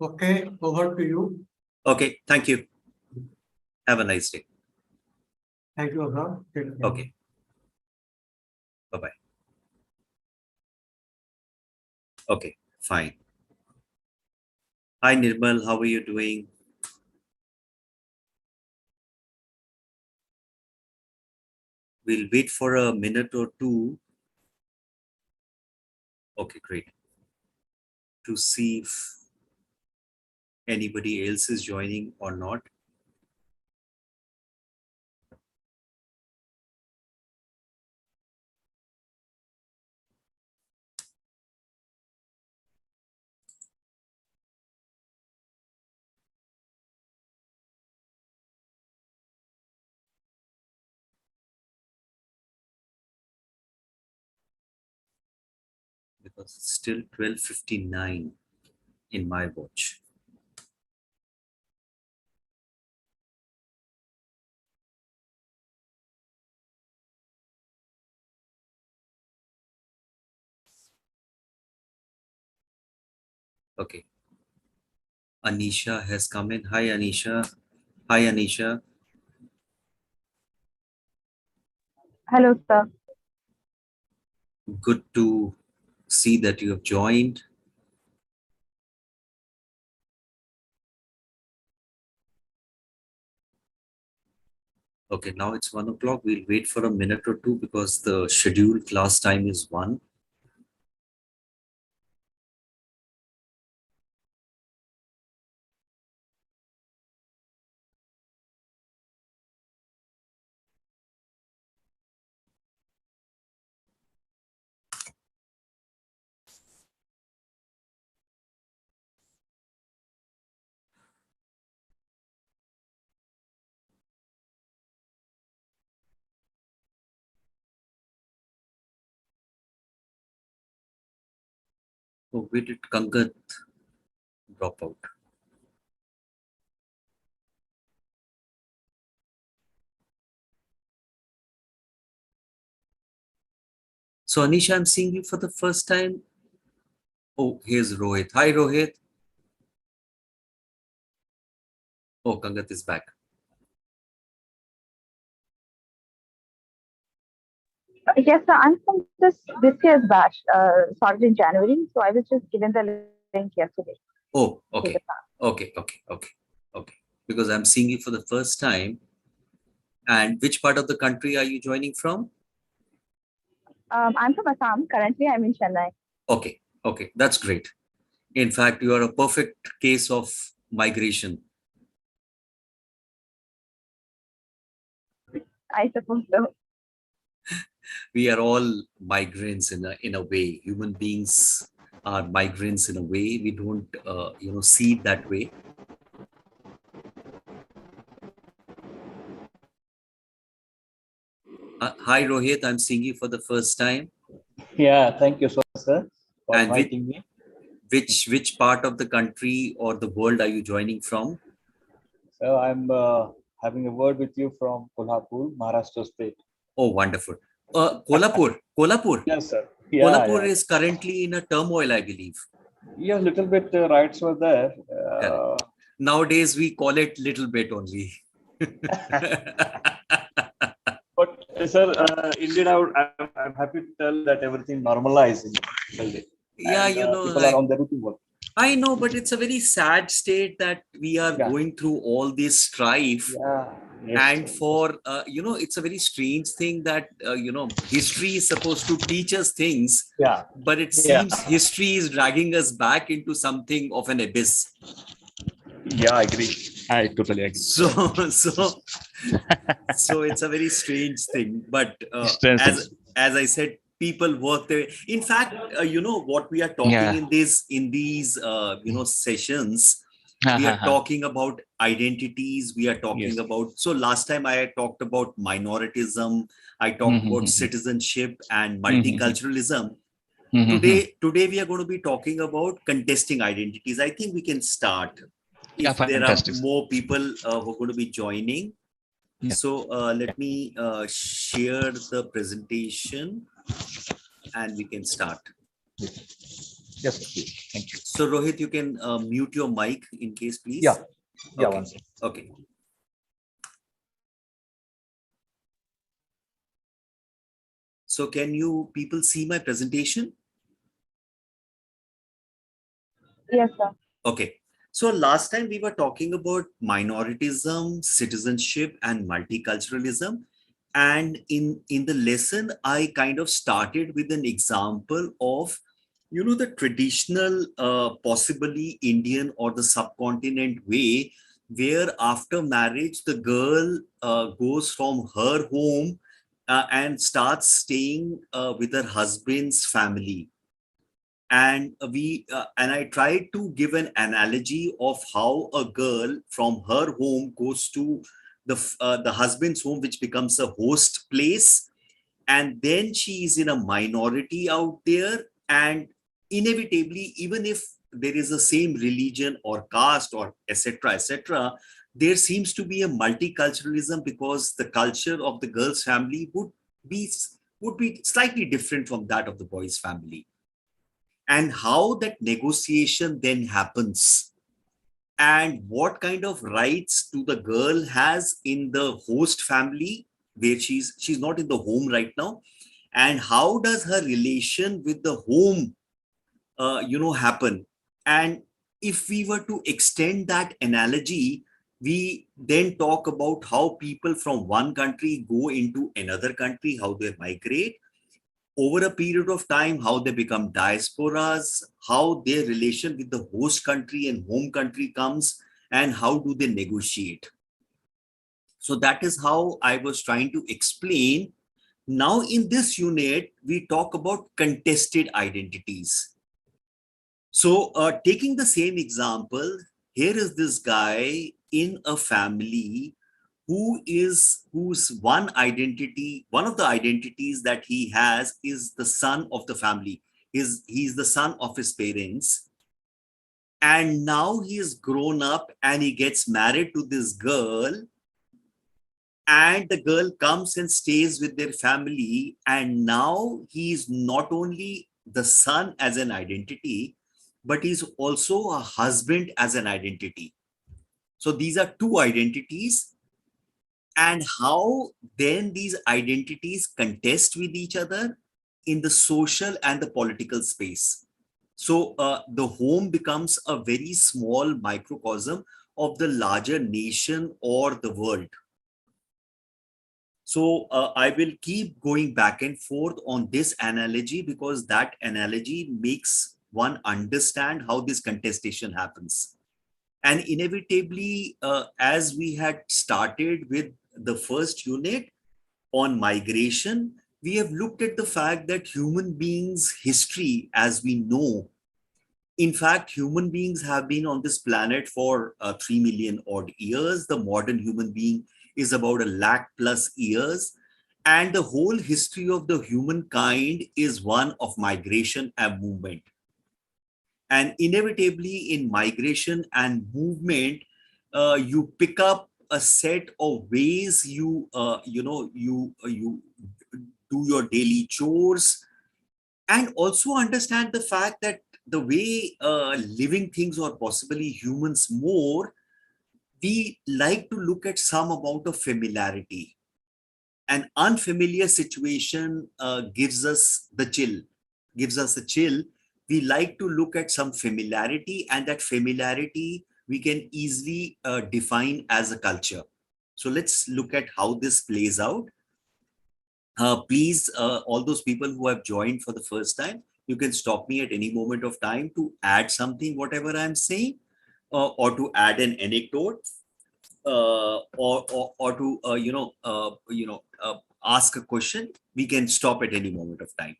Okay, over to you. Okay, thank you. Have a nice day. Thank you, Abhay. Take care. Okay. Bye-bye. Okay, fine. Hi, Nirmal. How are you doing? We'll wait for a minute or two. Okay, great. To see if anybody else is joining or not. Because it's still 12:59 in my watch. Okay. Anisha has come in. Hi, Anisha. Hi, Anisha. Hello, sir. Good to see that you have joined. Okay, now it's 1 o'clock. We'll wait for a minute or two because the scheduled class time is 1. Oh, where did Kangat drop out? So, Anisha, I'm seeing you for the first time. Oh, here's Rohit. Hi, Rohit. Oh, Kangat is back. Yes, sir. I'm from this year's batch, started in January. So I was just given the link yesterday. Oh, to the okay. class. Okay. Because I'm seeing you for the first time. And which part of the country are you joining from? I'm from Assam. Currently, I'm in Chennai. Okay. That's great. In fact, you are a perfect case of migration. I suppose so. We are all migrants in a way. Human beings are migrants in a way. We don't, see it that way. Hi, Rohit. I'm seeing you for the first time. Yeah, thank you so much, sir, for And inviting me. Which part of the country or the world are you joining from? So I'm having a word with you from Kolhapur, Maharashtra state. Oh, wonderful. Kolhapur. Yes, sir. Kolhapur is currently in a turmoil, I believe. Yeah, little bit riots were there. Correct. Nowadays, we call it little bit only. But sir, indeed, I'm happy to tell that everything normalized in Delhi. Yeah, And, people like, are on the routine work. I know, but it's a very sad state that we are Yeah. going through all this strife. Yeah. Yes, And sir. for, it's a very strange thing that, history is supposed to teach us things, Yeah. but it seems history is dragging us back into something of an abyss. Yeah, I agree. I totally agree. So it's a very strange thing. But Strange as I said, people work there. In fact, what we are talking in these sessions. We are talking about identities. We are talking about. So last time I talked about minoritism. I talked about citizenship and multiculturalism. Today we are going to be talking about contesting identities. I think we can start if there are more people who are going to be joining. So let me share the presentation and we can start. Yes, sir, please. Thank you. So Rohit, you can mute your mic in case, please. Yeah. Yeah, Okay. one second. Okay. So can you people see my presentation? Yes, sir. Okay. So last time we were talking about minoritism, citizenship, and multiculturalism. And in the lesson, I kind of started with an example of, the traditional, possibly Indian or the subcontinent way, where after marriage, the girl goes from her home and starts staying with her husband's family. And I tried to give an analogy of how a girl from her home goes to the husband's home, which becomes a host place, and then she is in a minority out there, and inevitably, even if there is the same religion or caste or etc., there seems to be a multiculturalism, because the culture of the girl's family be would be slightly different from that of the boy's family. And how that negotiation then happens, and what kind of rights do the girl has in the host family, where she's not in the home right now, and how does her relation with the home happen. And if we were to extend that analogy, we then talk about how people from one country go into another country, how they migrate over a period of time, how they become diasporas, how their relation with the host country and home country comes, and how do they negotiate. So that is how I was trying to explain. Now in this unit, we talk about contested identities. So taking the same example, here is this guy in a family whose one of the identities that he has is the son of the family. He's the son of his parents. And now he is grown up and he gets married to this girl. And the girl comes and stays with their family. And now he is not only the son as an identity, but he's also a husband as an identity. So these are two identities. And how then these identities contest with each other in the social and the political space. So the home becomes a very small microcosm of the larger nation or the world. So I will keep going back and forth on this analogy, because that analogy makes one understand how this contestation happens. And inevitably, as we had started with the first unit on migration, we have looked at the fact that human beings' history, as we know, in fact, human beings have been on this planet for 3 million odd years. The modern human being is about 1,00,000+ years. And the whole history of the humankind is one of migration and movement. And inevitably in migration and movement, you pick up a set of ways you do your daily chores, and also understand the fact that the way living things, or possibly humans more, we like to look at some amount of familiarity. An unfamiliar situation gives us a chill. We like to look at some familiarity, and that familiarity we can easily define as a culture. So let's look at how this plays out. Please, all those people who have joined for the first time, you can stop me at any moment of time to add something, whatever I'm saying, or to add an anecdote, or to ask a question. We can stop at any moment of time.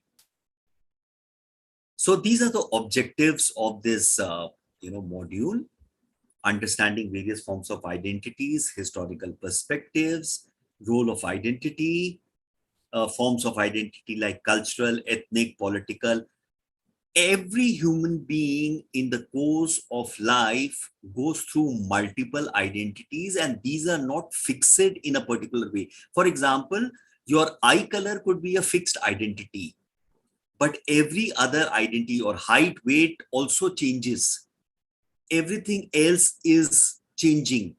So these are the objectives of this module: understanding various forms of identities, historical perspectives, role of identity, forms of identity like cultural, ethnic, political. Every human being in the course of life goes through multiple identities, and these are not fixed in a particular way. For example, your eye color could be a fixed identity. but every other identity or height, weight also changes. Everything else is changing.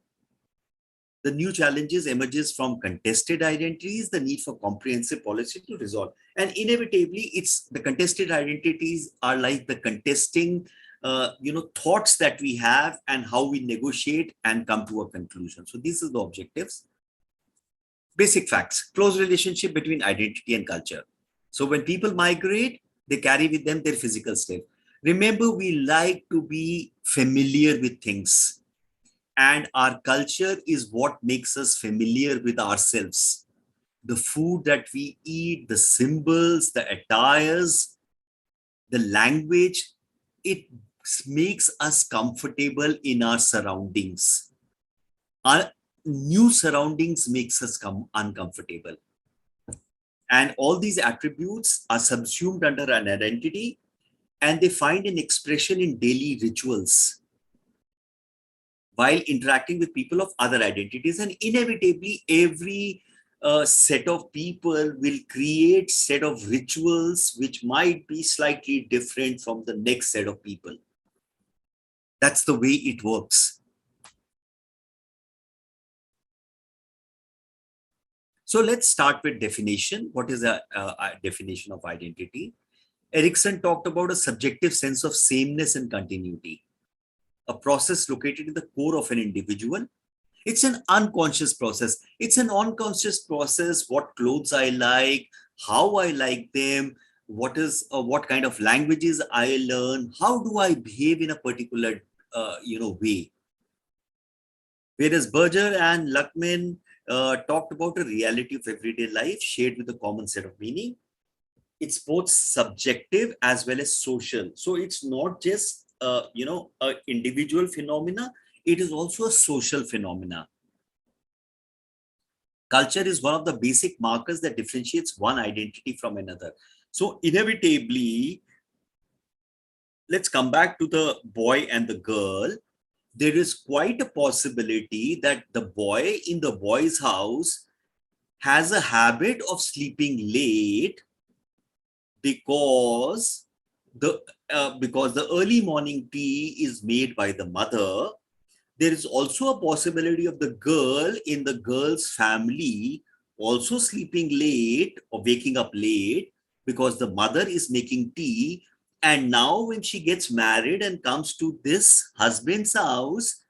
The new challenges emerges from contested identities, the need for comprehensive policy to resolve. And inevitably, it's the contested identities are like the contesting thoughts that we have and how we negotiate and come to a conclusion. So these are the objectives. Basic facts: close relationship between identity and culture. So when people migrate, they carry with them their physical state. Remember, we like to be familiar with things, and our culture is what makes us familiar with ourselves. The food that we eat, the symbols, the attires, the language, it makes us comfortable in our surroundings. Our new surroundings makes us uncomfortable. And all these attributes are subsumed under an identity, and they find an expression in daily rituals while interacting with people of other identities. And inevitably, every set of people will create set of rituals which might be slightly different from the next set of people. That's the way it works. So let's start with definition. What is a definition of identity? Erickson talked about a subjective sense of sameness and continuity, a process located in the core of an individual. It's an unconscious process. It's an unconscious process. What clothes I like, how I like them, what kind of languages I learn, how do I behave in a particular way. Whereas Berger and Luckman talked about a reality of everyday life shared with a common set of meaning. It's both subjective as well as social. So it's not just an individual phenomena, it is also a social phenomena. Culture is one of the basic markers that differentiates one identity from another. So inevitably, let's come back to the boy and the girl. There is quite a possibility that the boy in the boy's house has a habit of sleeping late because the early morning tea is made by the mother. There is also a possibility of the girl in the girl's family also sleeping late or waking up late because the mother is making tea. And now when she gets married and comes to this husband's house,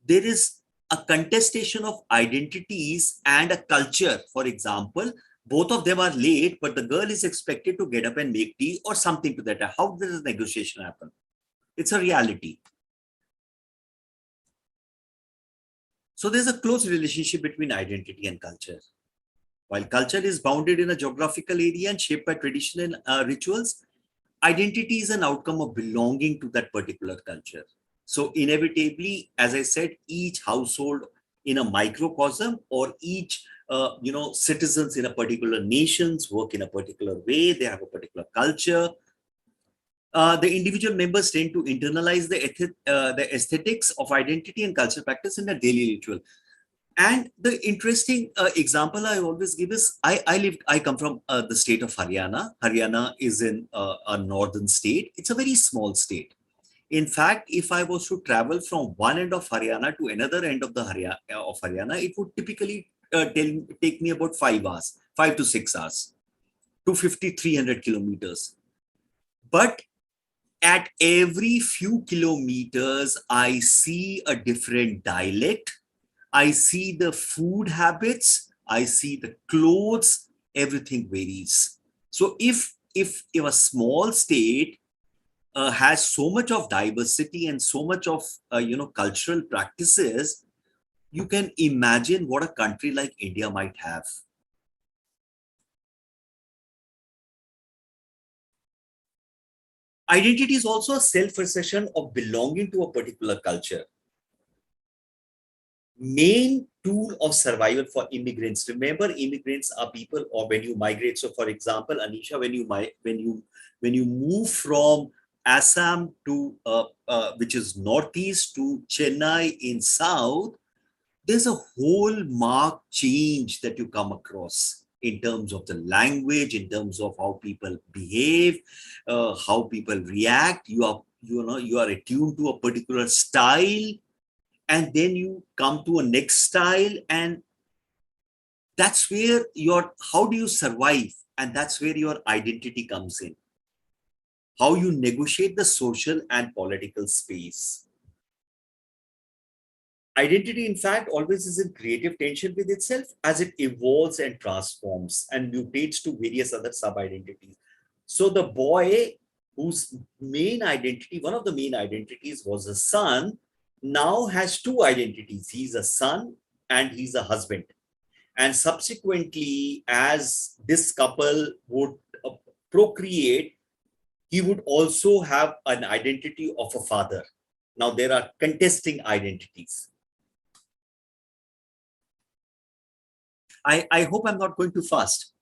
there is a contestation of identities and a culture. For example, both of them are late, but the girl is expected to get up and make tea or something to that. How does the negotiation happen? It's a reality. So there's a close relationship between identity and culture. While culture is bounded in a geographical area and shaped by traditional rituals, identity is an outcome of belonging to that particular culture. So inevitably, as I said, each household in a microcosm or each citizens in a particular nations work in a particular way. They have a particular culture. The individual members tend to internalize the aesthetics of identity and cultural practice in their daily ritual. And the interesting example I always give is I come from the state of Haryana. Haryana is in a northern state. It's a very small state. In fact, if I was to travel from one end of Haryana to another end of Haryana, it would typically take me about 5 hours, 5 to 6 hours, 250, 300 kilometers. But at every few kilometers, I see a different dialect. I see the food habits. I see the clothes. Everything varies. So if a small state has so much of diversity and so much of cultural practices, you can imagine what a country like India might have. Identity is also a self-assertion of belonging to a particular culture. Main tool of survival for immigrants. Remember, immigrants are people, or when you migrate. So, for example, Anisha, when you move from Assam to which is northeast to Chennai in south, there's a whole marked change that you come across in terms of the language, in terms of how people behave, how people react. You are attuned to a particular style, and then you come to a next style, and that's where how do you survive? And that's where your identity comes in. How you negotiate the social and political space. Identity, in fact, always is in creative tension with itself as it evolves and transforms and mutates to various other sub-identities. So the boy whose main identity, one of the main identities was a son, now has two identities. He's a son and he's a husband. And subsequently, as this couple would procreate, he would also have an identity of a father. Now there are contesting identities. I hope I'm not going too fast.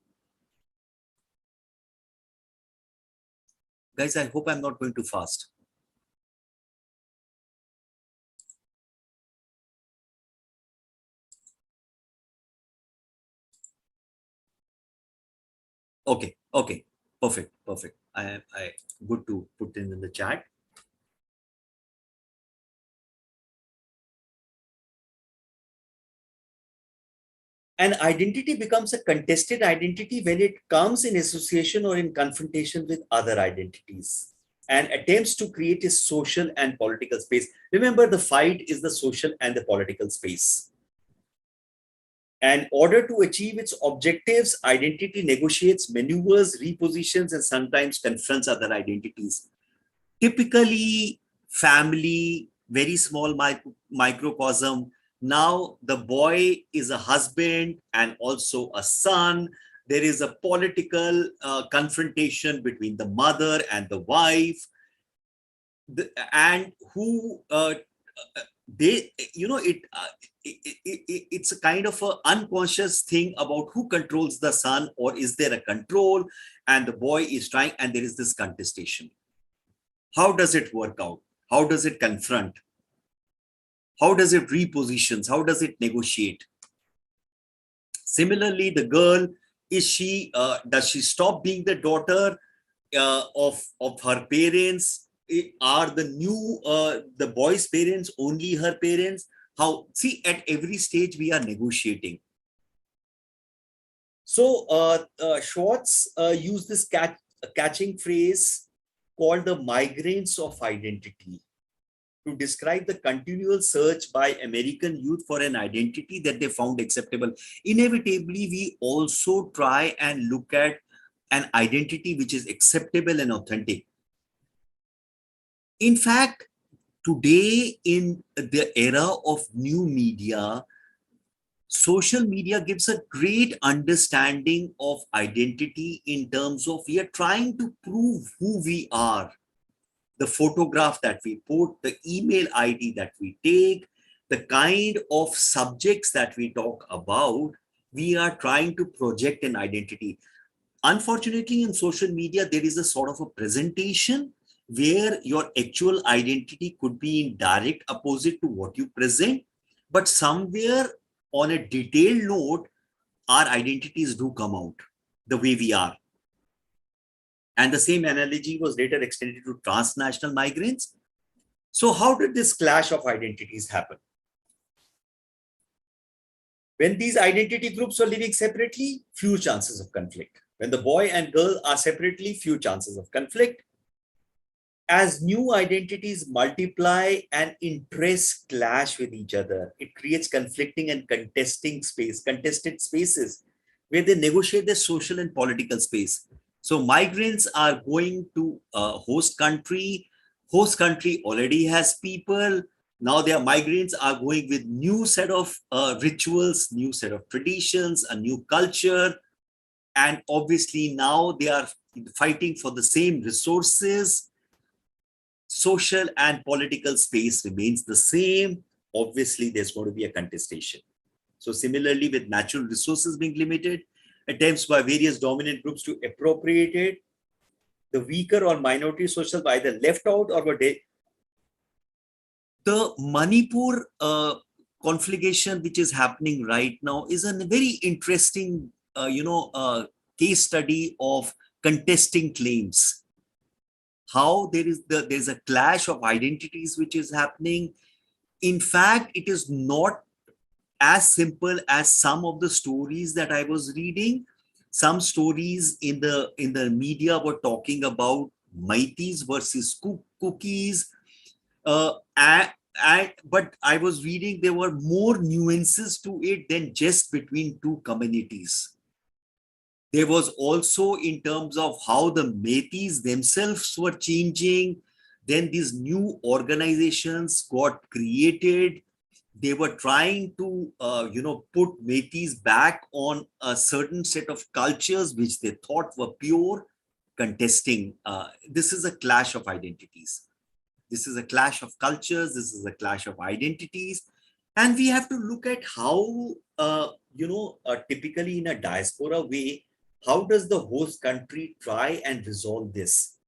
Guys, I hope I'm not going too fast. Okay, perfect. I good to put in the chat. An identity becomes a contested identity when it comes in association or in confrontation with other identities and attempts to create a social and political space. Remember, the fight is the social and the political space. And in order to achieve its objectives, identity negotiates, maneuvers, repositions, and sometimes confronts other identities. Typically, family, very small microcosm. Now the boy is a husband and also a son. There is a political confrontation between the mother and the wife, and who it's a kind of an unconscious thing about who controls the son, or is there a control, and the boy is trying, and there is this contestation. How does it work out? How does it confront? How does it repositions? How does it negotiate? Similarly, the girl, does she stop being the daughter of her parents? Are the boy's parents only her parents? See, at every stage we are negotiating. So Schwartz used this catching phrase called the migrants of identity to describe the continual search by American youth for an identity that they found acceptable. Inevitably, we also try and look at an identity which is acceptable and authentic. In fact, today in the era of new media, social media gives a great understanding of identity in terms of we are trying to prove who we are. The photograph that we put, the email ID that we take, the kind of subjects that we talk about, we are trying to project an identity. Unfortunately, in social media, there is a sort of a presentation where your actual identity could be in direct opposite to what you present, but somewhere on a detailed note, our identities do come out the way we are. And the same analogy was later extended to transnational migrants. So how did this clash of identities happen? When these identity groups were living separately, few chances of conflict. When the boy and girl are separately, few chances of conflict. As new identities multiply and interests clash with each other, it creates conflicting and contested spaces where they negotiate their social and political space. So migrants are going to host country. Host country already has people. Now their migrants are going with new set of rituals, new set of traditions, a new culture. And obviously now they are fighting for the same resources. Social and political space remains the same. Obviously, there's going to be a contestation. So similarly, with natural resources being limited, attempts by various dominant groups to appropriate it, the weaker or minority socials were either left out or were dead. The Manipur conflagration, which is happening right now, is a very interesting case study of contesting claims. How there's a clash of identities which is happening. In fact, it is not as simple as some of the stories that I was reading. Some stories in the media were talking about Maitis versus cookies. But I was reading there were more nuances to it than just between two communities. There was also in terms of how the Metis themselves were changing. Then these new organizations got created. They were trying to, put Metis back on a certain set of cultures which they thought were pure, contesting. This is a clash of identities. This is a clash of cultures. This is a clash of identities. And we have to look at how, typically in a diaspora way, how does the host country try and resolve this?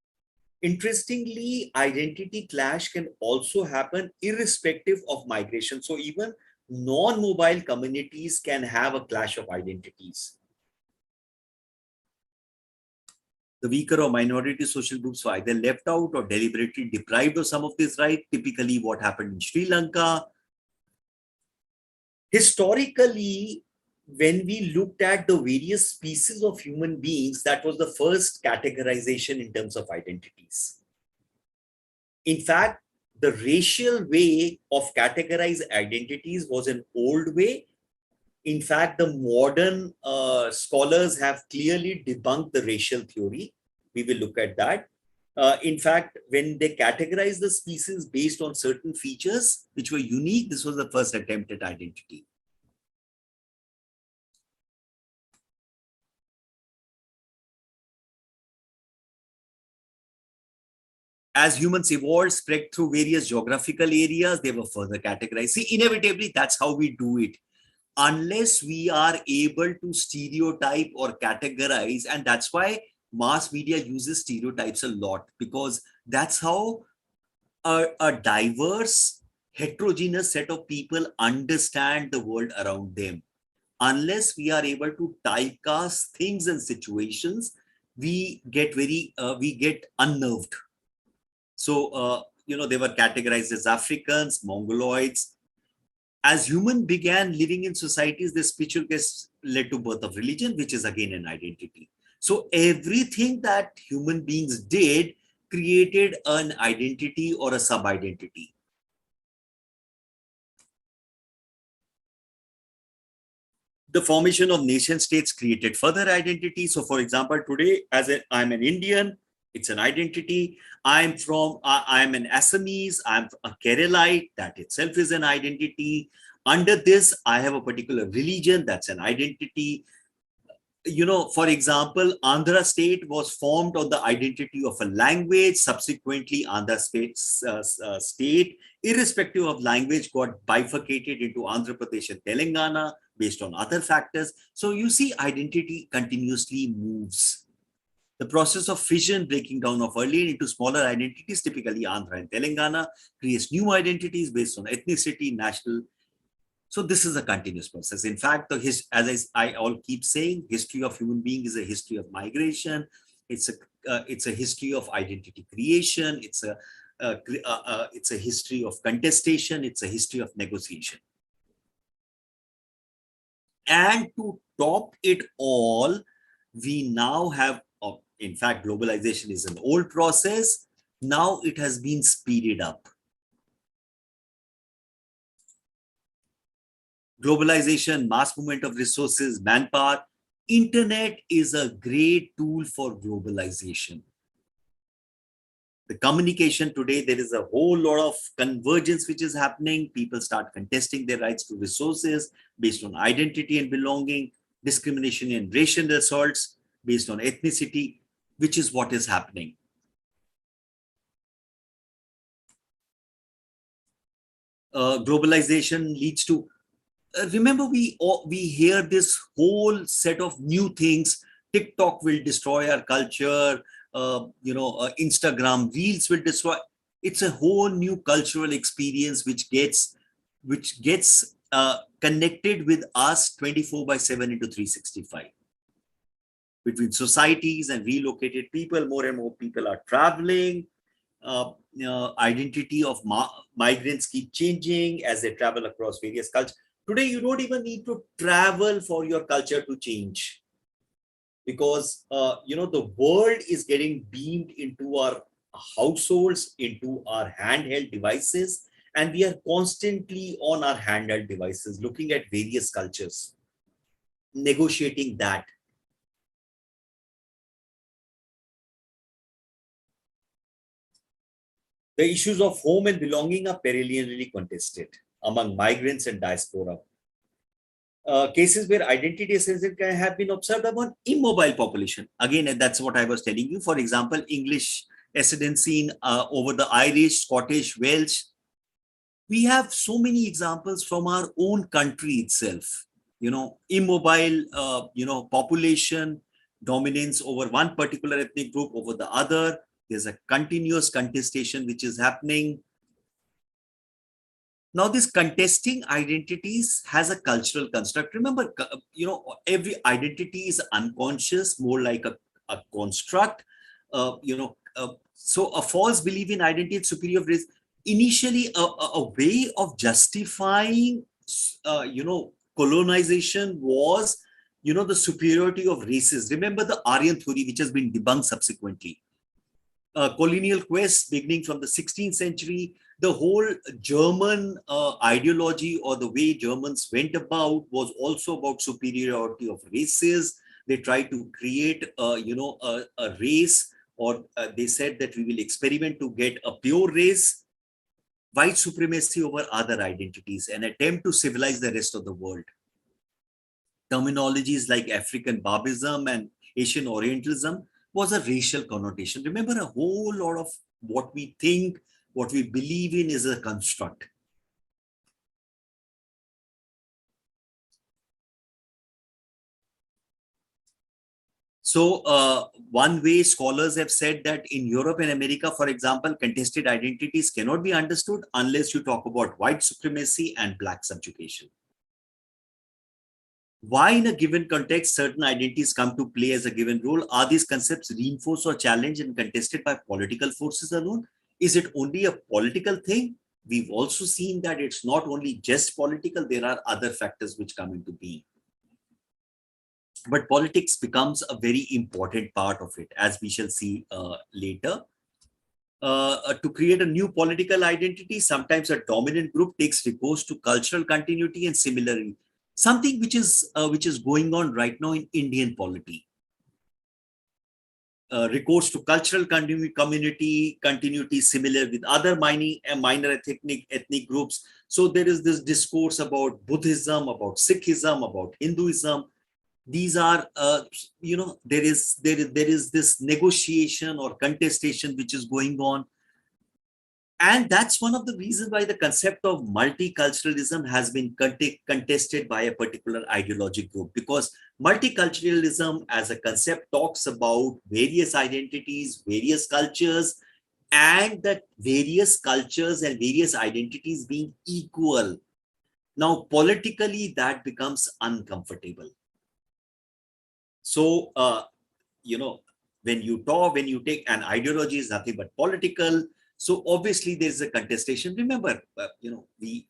Interestingly, identity clash can also happen irrespective of migration. So even non-mobile communities can have a clash of identities. The weaker or minority social groups were either left out or deliberately deprived of some of this right. Typically what happened in Sri Lanka. Historically, when we looked at the various species of human beings, that was the first categorization in terms of identities. In fact, the racial way of categorize identities was an old way. In fact, the modern scholars have clearly debunked the racial theory. We will look at that. In fact, when they categorize the species based on certain features which were unique, this was the first attempt at identity. As humans evolved, spread through various geographical areas, they were further categorized. See, inevitably, that's how we do it. Unless we are able to stereotype or categorize, and that's why mass media uses stereotypes a lot, because that's how a diverse, heterogeneous set of people understand the world around them. Unless we are able to typecast things and situations, we get unnerved. So, they were categorized as Africans, Mongoloids. As humans began living in societies, the spiritual quest led to birth of religion, which is again an identity. So everything that human beings did created an identity or a sub-identity. The formation of nation states created further identity. So for example, today, I'm an Indian, it's an identity. I'm an Assamese, I'm a Keralite, that itself is an identity. Under this, I have a particular religion, that's an identity. For example, Andhra state was formed on the identity of a language. Subsequently, Andhra state, irrespective of language, got bifurcated into Andhra Pradesh and Telangana based on other factors. So you see, identity continuously moves. The process of fission, breaking down of earlier into smaller identities, typically Andhra and Telangana, creates new identities based on ethnicity, national. So this is a continuous process. In fact, as I all keep saying, history of human being is a history of migration. It's a history of identity creation. It's a history of contestation. It's a history of negotiation. And to top it all, we now have, in fact, globalization is an old process. Now it has been speeded up. Globalization, mass movement of resources, manpower. Internet is a great tool for globalization. The communication today, there is a whole lot of convergence which is happening. People start contesting their rights to resources based on identity and belonging, discrimination and racial assaults based on ethnicity, which is what is happening. Globalization leads to, remember, we hear this whole set of new things. TikTok will destroy our culture. Instagram Reels will destroy. It's a whole new cultural experience which gets connected with us 24/7 into 365. between societies and relocated people. More and more people are traveling. Identity of migrants keep changing as they travel across various cultures. Today, you don't even need to travel for your culture to change, because the world is getting beamed into our households, into our handheld devices, and we are constantly on our handheld devices looking at various cultures, negotiating that. The issues of home and belonging are perennially contested among migrants and diaspora. Cases where identity assessment can have been observed among immobile population. Again, that's what I was telling you. For example, English ascendancy over the Irish, Scottish, Welsh. We have so many examples from our own country itself. Immobile, population dominance over one particular ethnic group over the other. There's a continuous contestation which is happening. Now, this contesting identities has a cultural construct. Remember, every identity is unconscious, more like a construct. So a false belief in identity and superior race, initially a way of justifying, colonization was, the superiority of races. Remember the Aryan theory, which has been debunked subsequently. Colonial quest beginning from the 16th century, the whole German ideology, or the way Germans went about, was also about superiority of races. They tried to create, a race, or they said that we will experiment to get a pure race, white supremacy over other identities, an attempt to civilize the rest of the world. Terminologies like African barbarism and Asian Orientalism was a racial connotation. Remember, a whole lot of what we think, what we believe in is a construct. So one way scholars have said that in Europe and America, for example, contested identities cannot be understood unless you talk about white supremacy and black subjugation. Why in a given context certain identities come to play as a given role? Are these concepts reinforced or challenged and contested by political forces alone? Is it only a political thing? We've also seen that it's not only just political, there are other factors which come into being. But politics becomes a very important part of it, as we shall see later. To create a new political identity, sometimes a dominant group takes recourse to cultural continuity and similarity. Something which is going on right now in Indian polity. Recourse to cultural continuity similar with other minor ethnic groups. So there is this discourse about Buddhism, about Sikhism, about Hinduism. These are, there is this negotiation or contestation which is going on. And that's one of the reasons why the concept of multiculturalism has been contested by a particular ideological group, because multiculturalism as a concept talks about various identities, various cultures, and that various cultures and various identities being equal. Now, politically, that becomes uncomfortable. So, when you take an ideology is nothing but political. So obviously there's a contestation. Remember, the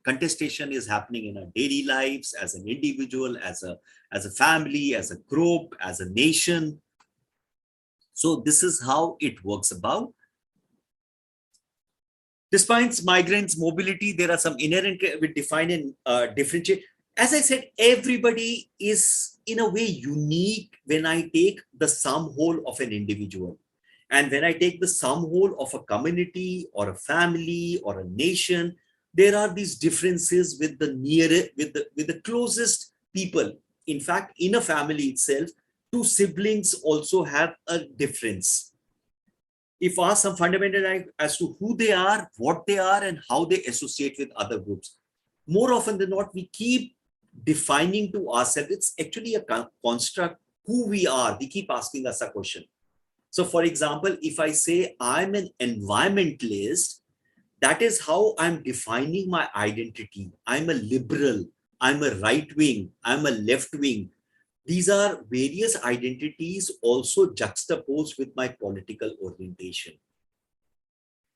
contestation is happening in our daily lives as an individual, as a family, as a group, as a nation. So this is how it works about. Despite migrants' mobility, there are some inherent we define and differentiate. As I said, everybody is in a way unique when I take the sum whole of an individual. And when I take the sum whole of a community or a family or a nation, there are these differences with the closest people. In fact, in a family itself, two siblings also have a difference. If asked some fundamental as to who they are, what they are, and how they associate with other groups, more often than not, we keep defining to ourselves. It's actually a construct who we are. We keep asking us a question. So, for example, if I say I'm an environmentalist, that is how I'm defining my identity. I'm a liberal, I'm a right wing, I'm a left wing. These are various identities also juxtaposed with my political orientation.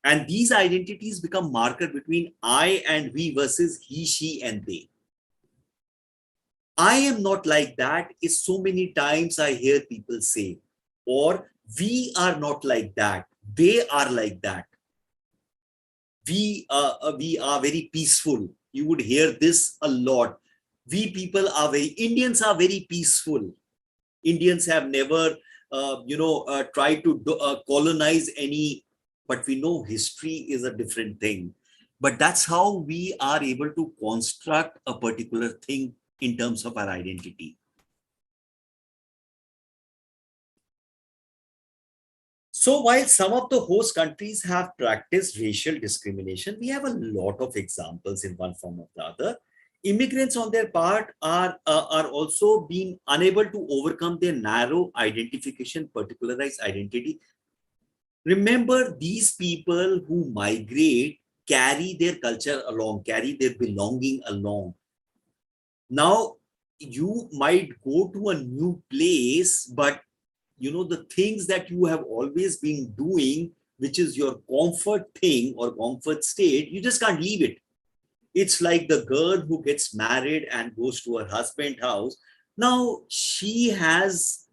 And these identities become marker between I and we versus he, she, and they. I am not like that is so many times I hear people say, or we are not like that, they are like that. We are very peaceful. You would hear this a lot. Indians are very peaceful. Indians have never, tried to colonize any, but we know history is a different thing. But that's how we are able to construct a particular thing in terms of our identity. So while some of the host countries have practiced racial discrimination, we have a lot of examples in one form or the other. Immigrants on their part are also being unable to overcome their narrow identification, particularized identity. Remember, these people who migrate carry their culture along, carry their belonging along. Now, you might go to a new place, but the things that you have always been doing, which is your comfort thing or comfort state, you just can't leave it. It's like the girl who gets married and goes to her husband's house. Now she has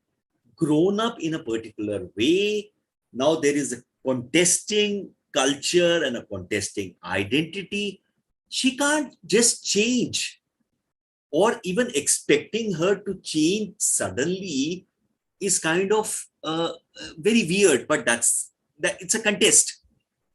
grown up in a particular way. Now there is a contesting culture and a contesting identity. She can't just change, or even expecting her to change suddenly is kind of very weird, but it's a contest.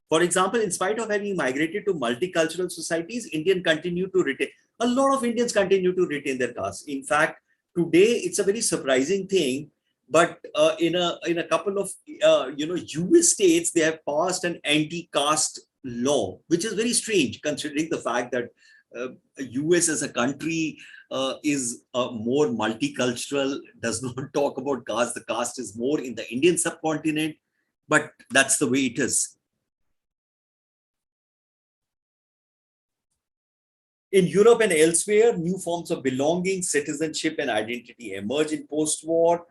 For example, in spite of having migrated to multicultural societies, a lot of Indians continue to retain their caste. In fact, today it's a very surprising thing, but in a couple of US states, they have passed an anti-caste law, which is very strange considering the fact that US as a country is more multicultural, does not talk about caste. The caste is more in the Indian subcontinent, but that's the way it is. In Europe and elsewhere, new forms of belonging, citizenship, and identity emerge in post-war.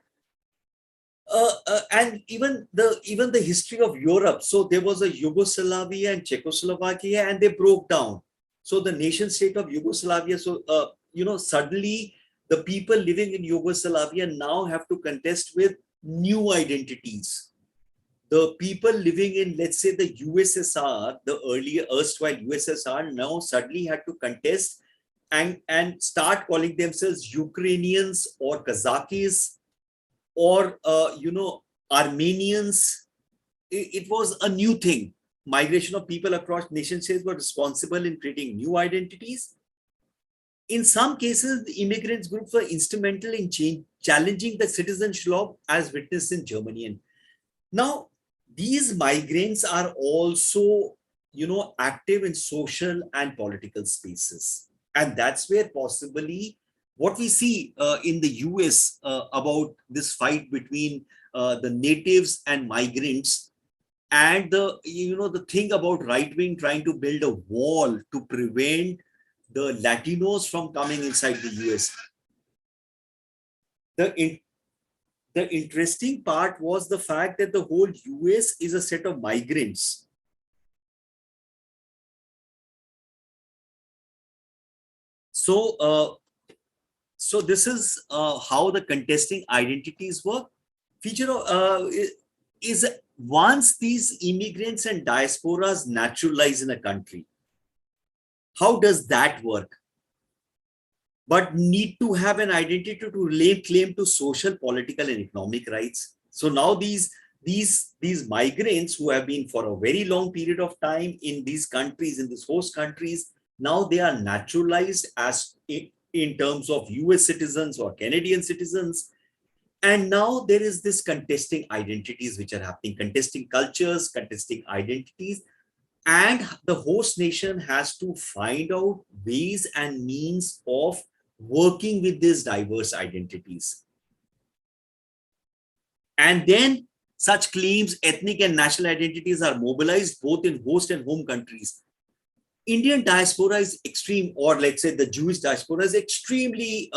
And even the history of Europe. So there was a Yugoslavia and Czechoslovakia, and they broke down. So the nation state of Yugoslavia, suddenly the people living in Yugoslavia now have to contest with new identities. The people living in, let's say, the USSR, the earlier erstwhile USSR, now suddenly had to contest and start calling themselves Ukrainians or Kazakhs or, Armenians. It was a new thing. Migration of people across nation states were responsible in creating new identities. In some cases, the immigrants groups were instrumental in challenging the citizenship law, as witnessed in Germany. And now, these migrants are also, active in social and political spaces. And that's where possibly what we see in the US about this fight between the natives and migrants, and the thing about right wing trying to build a wall to prevent the Latinos from coming inside the US. The interesting part was the fact that the whole US is a set of migrants. So this is how the contesting identities work. Feature is once these immigrants and diasporas naturalize in a country, how does that work? But need to have an identity to lay claim to social, political, and economic rights. So now these migrants who have been for a very long period of time in these countries, in these host countries, now they are naturalized as in terms of US citizens or Canadian citizens. And now there is this contesting identities which are happening, contesting cultures, contesting identities. And the host nation has to find out ways and means of working with these diverse identities. And then such claims, ethnic and national identities are mobilized both in host and home countries. Indian diaspora is extreme, or let's say the Jewish diaspora is extremely,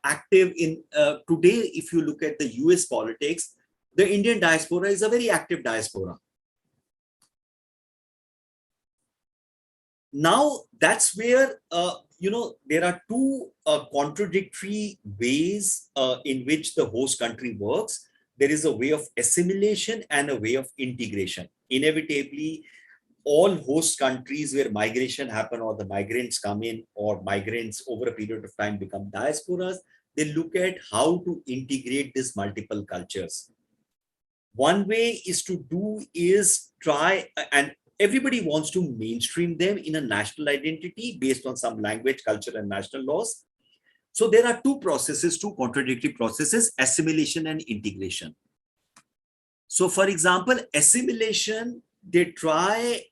active in today. If you look at the US politics, the Indian diaspora is a very active diaspora. Now, that's where, there are two contradictory ways in which the host country works. There is a way of assimilation and a way of integration. Inevitably, all host countries where migration happen, or the migrants come in, or migrants over a period of time become diasporas, they look at how to integrate these multiple cultures. One way is try, and everybody wants to mainstream them in a national identity based on some language, culture, and national laws. So there are two contradictory processes: assimilation and integration. So for example, assimilation, they try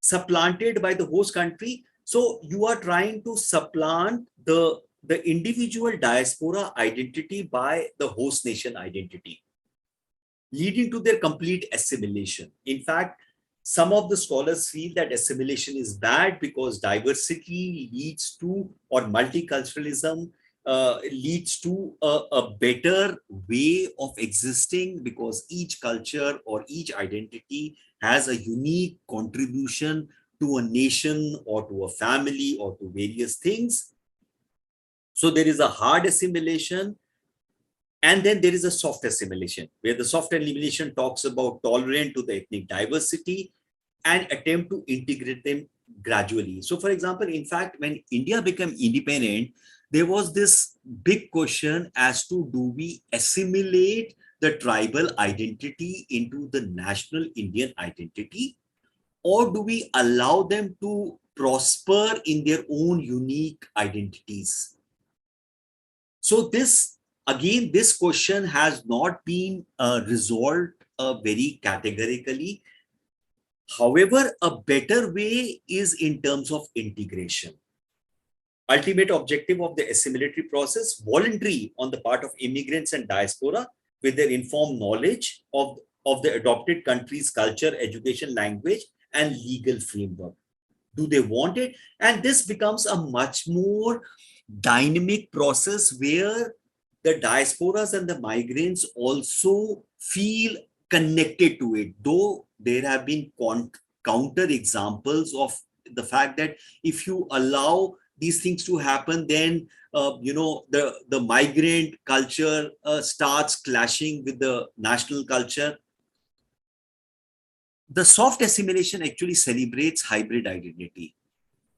supplanted by the host country. So you are trying to supplant the individual diaspora identity by the host nation identity, leading to their complete assimilation. In fact, some of the scholars feel that assimilation is bad because diversity leads to, or multiculturalism leads to a better way of existing, because each culture or each identity has a unique contribution to a nation or to a family or to various things. So there is a hard assimilation, and then there is a soft assimilation, where the soft assimilation talks about tolerant to the ethnic diversity and attempt to integrate them gradually. So for example, in fact, when India became independent, there was this big question as to, do we assimilate the tribal identity into the national Indian identity, or do we allow them to prosper in their own unique identities? So this question has not been resolved very categorically. However, a better way is in terms of integration. Ultimate objective of the assimilatory process, voluntary on the part of immigrants and diaspora, with their informed knowledge of the adopted country's culture, education, language, and legal framework. Do they want it? And this becomes a much more dynamic process, where the diasporas and the migrants also feel connected to it, though there have been counter examples of the fact that if you allow these things to happen, then the migrant culture starts clashing with the national culture. The soft assimilation actually celebrates hybrid identity,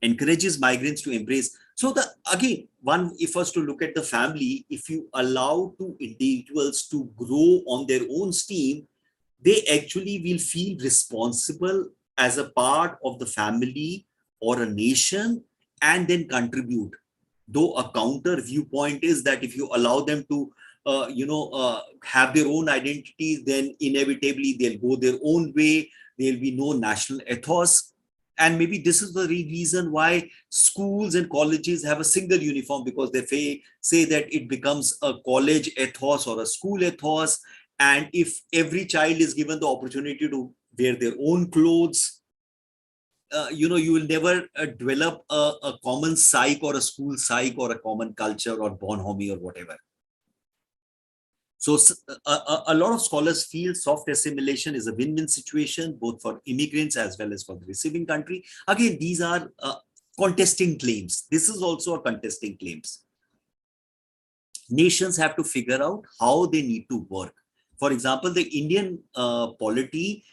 encourages migrants to embrace. So if was to look at the family, if you allow two individuals to grow on their own steam, they actually will feel responsible as a part of the family or a nation, and then contribute. Though a counter viewpoint is that if you allow them to have their own identities, then inevitably they'll go their own way. There'll be no national ethos. And maybe this is the reason why schools and colleges have a single uniform, because they say that it becomes a college ethos or a school ethos. And if every child is given the opportunity to wear their own clothes, you will never develop a common psyche or a school psyche or a common culture or bonhomie or whatever. So a lot of scholars feel soft assimilation is a win-win situation, both for immigrants as well as for the receiving country. Again, these are contesting claims. This is also a contesting claims. Nations have to figure out how they need to work. For example, the Indian polity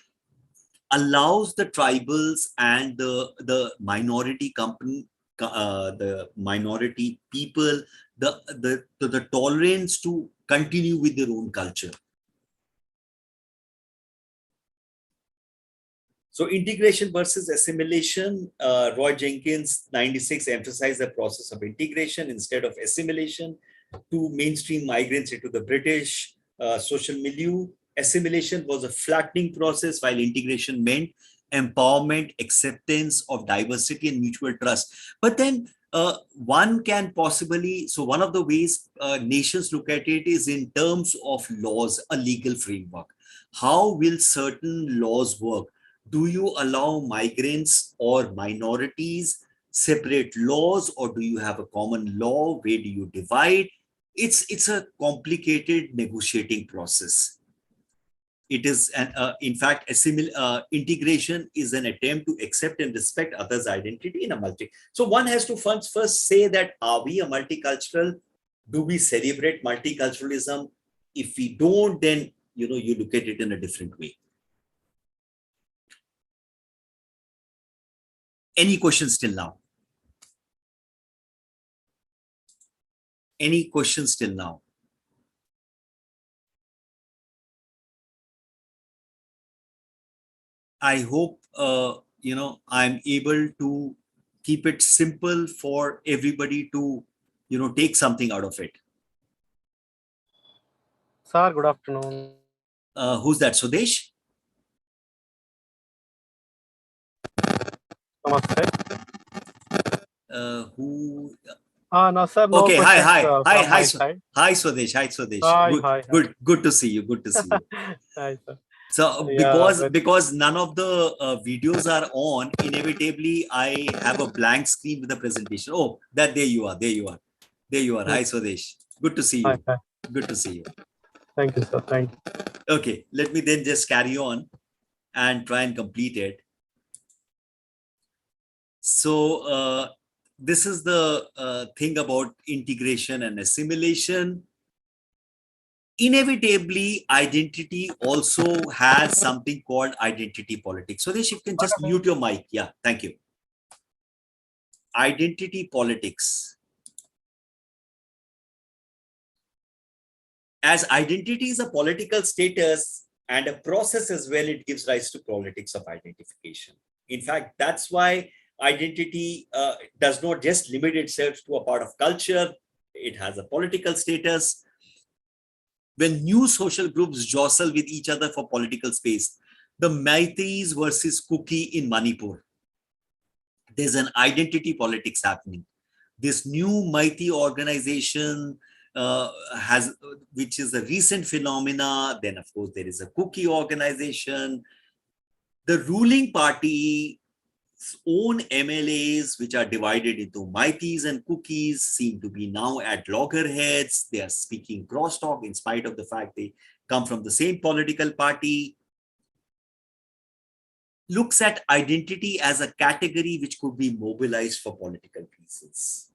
allows the tribals and the minority the minority people, the tolerance to continue with their own culture. So integration versus assimilation, Roy Jenkins, 96, emphasized the process of integration instead of assimilation to mainstream migrants into the British social milieu. Assimilation was a flattening process, while integration meant empowerment, acceptance of diversity, and mutual trust. But then one can possibly, so one of the ways nations look at it is in terms of laws, a legal framework. How will certain laws work? do you allow migrants or minorities separate laws, or do you have a common law? Where do you divide? It's a complicated negotiating process. It is, in fact, integration is an attempt to accept and respect others' identity in a multi. So one has to first say that, are we a multicultural? Do we celebrate multiculturalism? If we don't, then you look at it in a different way. Any questions till now? Any questions till now? I hope, I'm able to keep it simple for everybody to, take something out of it. Sir, good afternoon. Who's that, Sudesh? Namaste. Who? No, sir. No Okay, questions, hi, from hi, my side. hi, Sudesh, hi, Sudesh. Hi, Good to see you. Good to see you. Hi, sir. So Yeah, because none of the videos are on, inevitably I have a blank screen with the presentation. Oh, there you are. Hi, Swadesh. Good to see you. Hi. Good to see you. Thank you, sir. Thank you. Okay, let me then just carry on and try and complete it. So this is the thing about integration and assimilation. Inevitably, identity also has something called identity politics. So, if you can just mute your mic. Yeah, thank you. Identity politics. As identity is a political status and a process as well, it gives rise to politics of identification. In fact, that's why identity does not just limit itself to a part of culture. It has a political status. When new social groups jostle with each other for political space, the Meiteis versus Kuki in Manipur, there's an identity politics happening. This new Meitei organization which is a recent phenomena. Then, of course, there is a Kuki organization. The ruling party own MLAs, which are divided into Meiteis and Kukis, seem to be now at loggerheads. They are speaking crosstalk in spite of the fact they come from the same political party. Looks at identity as a category which could be mobilized for political reasons.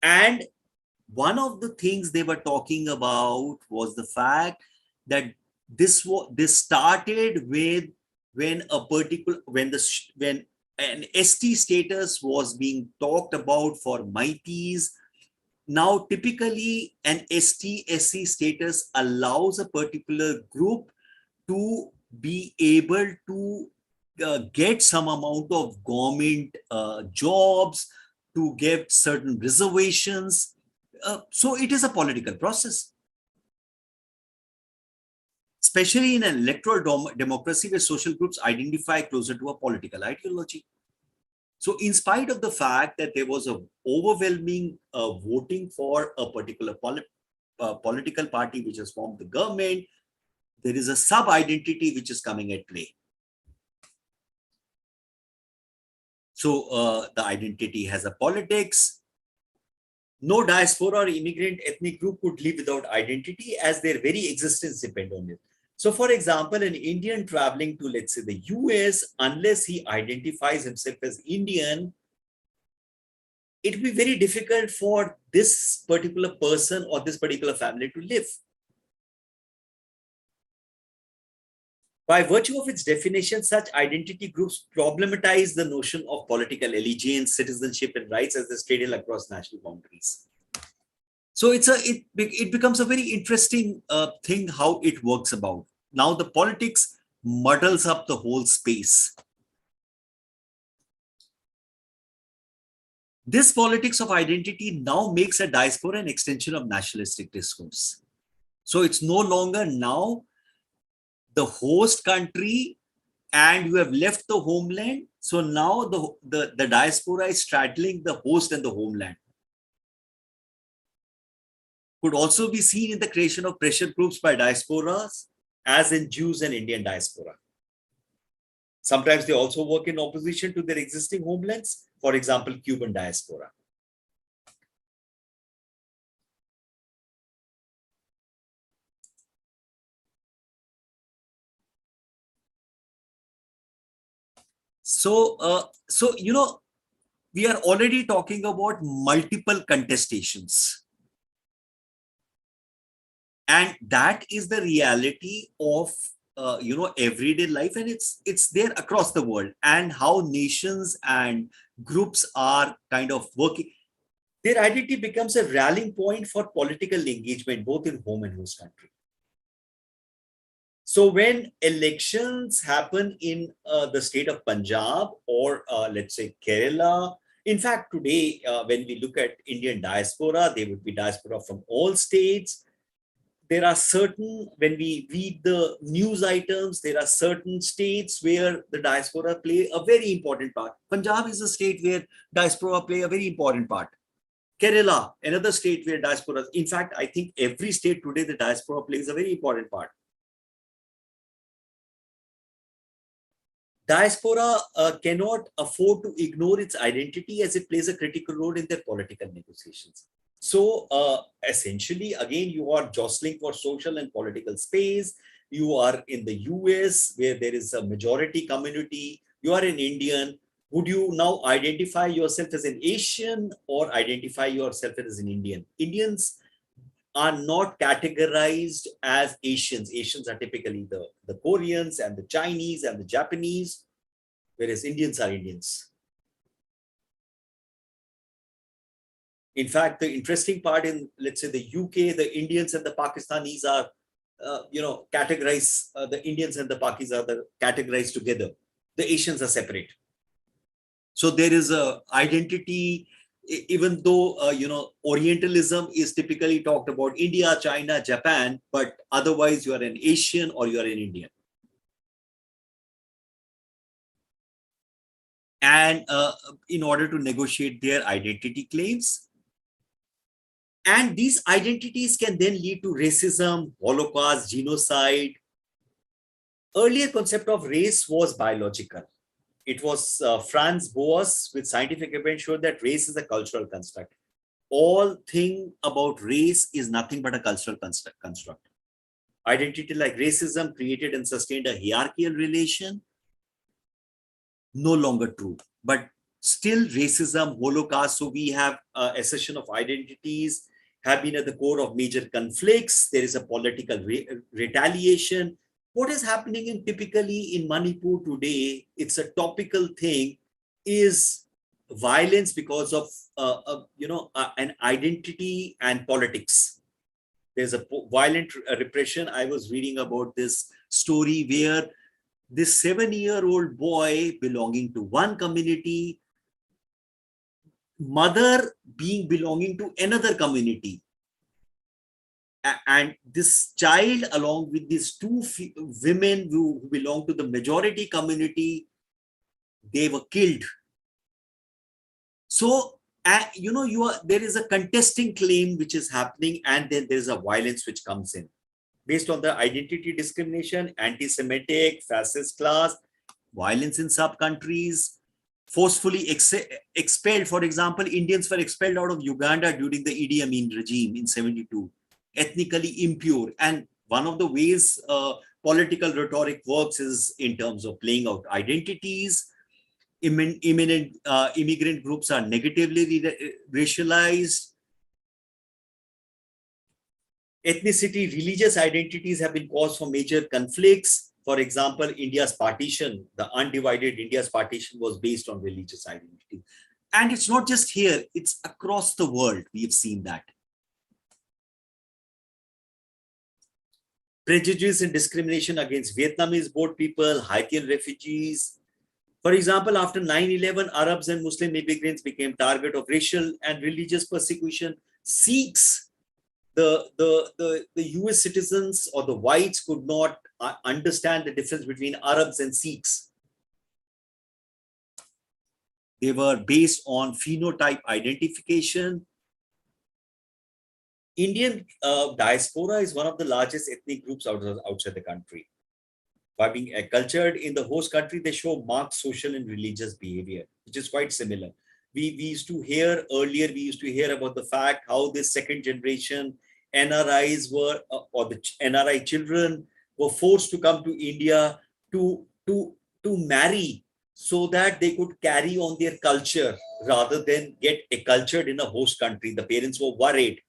And one of the things they were talking about was the fact that this started with when an ST status was being talked about for Meiteis. Now, typically, an ST-SC status allows a particular group to be able to get some amount of government jobs, to get certain reservations. So it is a political process. Especially in an electoral democracy where social groups identify closer to a political ideology. So in spite of the fact that there was an overwhelming voting for a particular political party which has formed the government, there is a sub-identity which is coming at play. So the identity has a politics. No diaspora or immigrant ethnic group could live without identity, as their very existence depends on it. So, for example, an Indian traveling to, let's say, the US, unless he identifies himself as Indian, it will be very difficult for this particular person or this particular family to live. By virtue of its definition, such identity groups problematize the notion of political allegiance, citizenship, and rights as they straddle across national boundaries. So it becomes a very interesting thing how it works about. Now the politics muddles up the whole space. This politics of identity now makes a diaspora an extension of nationalistic discourse. So it's no longer now the host country and you have left the homeland. So now the diaspora is straddling the host and the homeland. Could also be seen in the creation of pressure groups by diasporas, as in Jews and Indian diaspora. Sometimes they also work in opposition to their existing homelands. For example, Cuban diaspora. So, we are already talking about multiple contestations. And that is the reality of everyday life, and it's there across the world, and how nations and groups are kind of working. Their identity becomes a rallying point for political engagement, both in home and host country. So when elections happen in the state of Punjab or let's say Kerala, in fact, today, when we look at Indian diaspora, they would be diaspora from all states. There are certain, when we read the news items, there are certain states where the diaspora play a very important part. Punjab is a state where diaspora play a very important part. Kerala, another state where diaspora, in fact, I think every state today, the diaspora plays a very important part. Diaspora cannot afford to ignore its identity, as it plays a critical role in their political negotiations. So essentially, again, you are jostling for social and political space. You are in the US, where there is a majority community. You are an Indian. Would you now identify yourself as an Asian or identify yourself as an Indian? Indians are not categorized as Asians. Asians are typically the Koreans and the Chinese and the Japanese, whereas Indians are Indians. In fact, the interesting part in, let's say, the UK, the Indians and the Pakistanis are, categorized, the Indians and the Pakis are categorized together. The Asians are separate. So there is a identity, even though, Orientalism is typically talked about India, China, Japan, but otherwise you are an Asian or you are an Indian. And in order to negotiate their identity claims, and these identities can then lead to racism, Holocaust, genocide. Earlier concept of race was biological. It was Franz Boas with scientific evidence showed that race is a cultural construct. All thing about race is nothing but a cultural construct. Identity like racism created and sustained a hierarchical relation, no longer true. But still racism, Holocaust, so we have assertion of identities, have been at the core of major conflicts. There is a political retaliation. What is happening typically in Manipur today, it's a topical thing, is violence because of an identity and politics. There's a violent repression. I was reading about this story where this 7-year-old boy belonging to one community, mother belonging to another community, and this child along with these two women who belong to the majority community, they were killed. So there is a contesting claim which is happening, and then there is a violence which comes in based on the identity discrimination, anti-Semitic, fascist class, violence in sub-countries, forcefully expelled. For example, Indians were expelled out of Uganda during the Idi Amin regime in 72, ethnically impure. And one of the ways political rhetoric works is in terms of playing out identities. Immigrant groups are negatively racialized. Ethnicity, religious identities have been cause for major conflicts. For example, India's partition, the undivided India's partition was based on religious identity. And it's not just here, it's across the world. We have seen that. Prejudice and discrimination against Vietnamese boat people, Haitian refugees. For example, after 9/11, Arabs and Muslim immigrants became target of racial and religious persecution. Sikhs, the US citizens or the whites could not understand the difference between Arabs and Sikhs. They were based on phenotype identification. Indian diaspora is one of the largest ethnic groups outside the country. By being acculturated in the host country, they show marked social and religious behavior, which is quite similar. We used to hear earlier, we used to hear about the fact how this second generation NRIs were, or the NRI children were forced to come to India to marry so that they could carry on their culture rather than get acculturated in a host country. The parents were worried.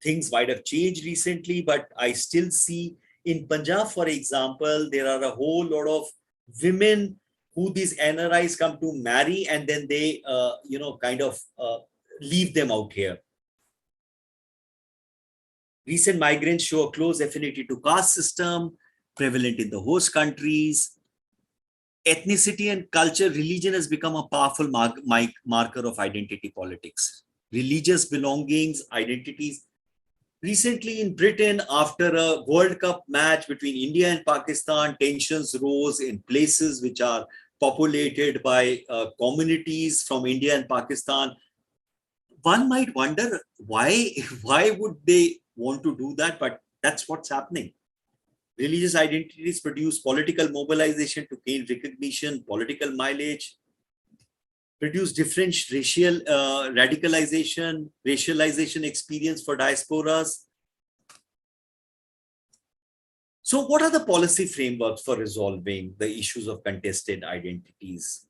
Things might have changed recently, but I still see in Punjab, for example, there are a whole lot of women who these NRIs come to marry, and then they, leave them out here. Recent migrants show a close affinity to caste system prevalent in the host countries. Ethnicity and culture, religion has become a powerful marker of identity politics. Religious belongings, identities. Recently in Britain, after a World Cup match between India and Pakistan, tensions rose in places which are populated by communities from India and Pakistan. One might wonder why would they want to do that, but that's what's happening. Religious identities produce political mobilization to gain recognition, political mileage, produce different racial racialization experience for diasporas. So what are the policy frameworks for resolving the issues of contested identities?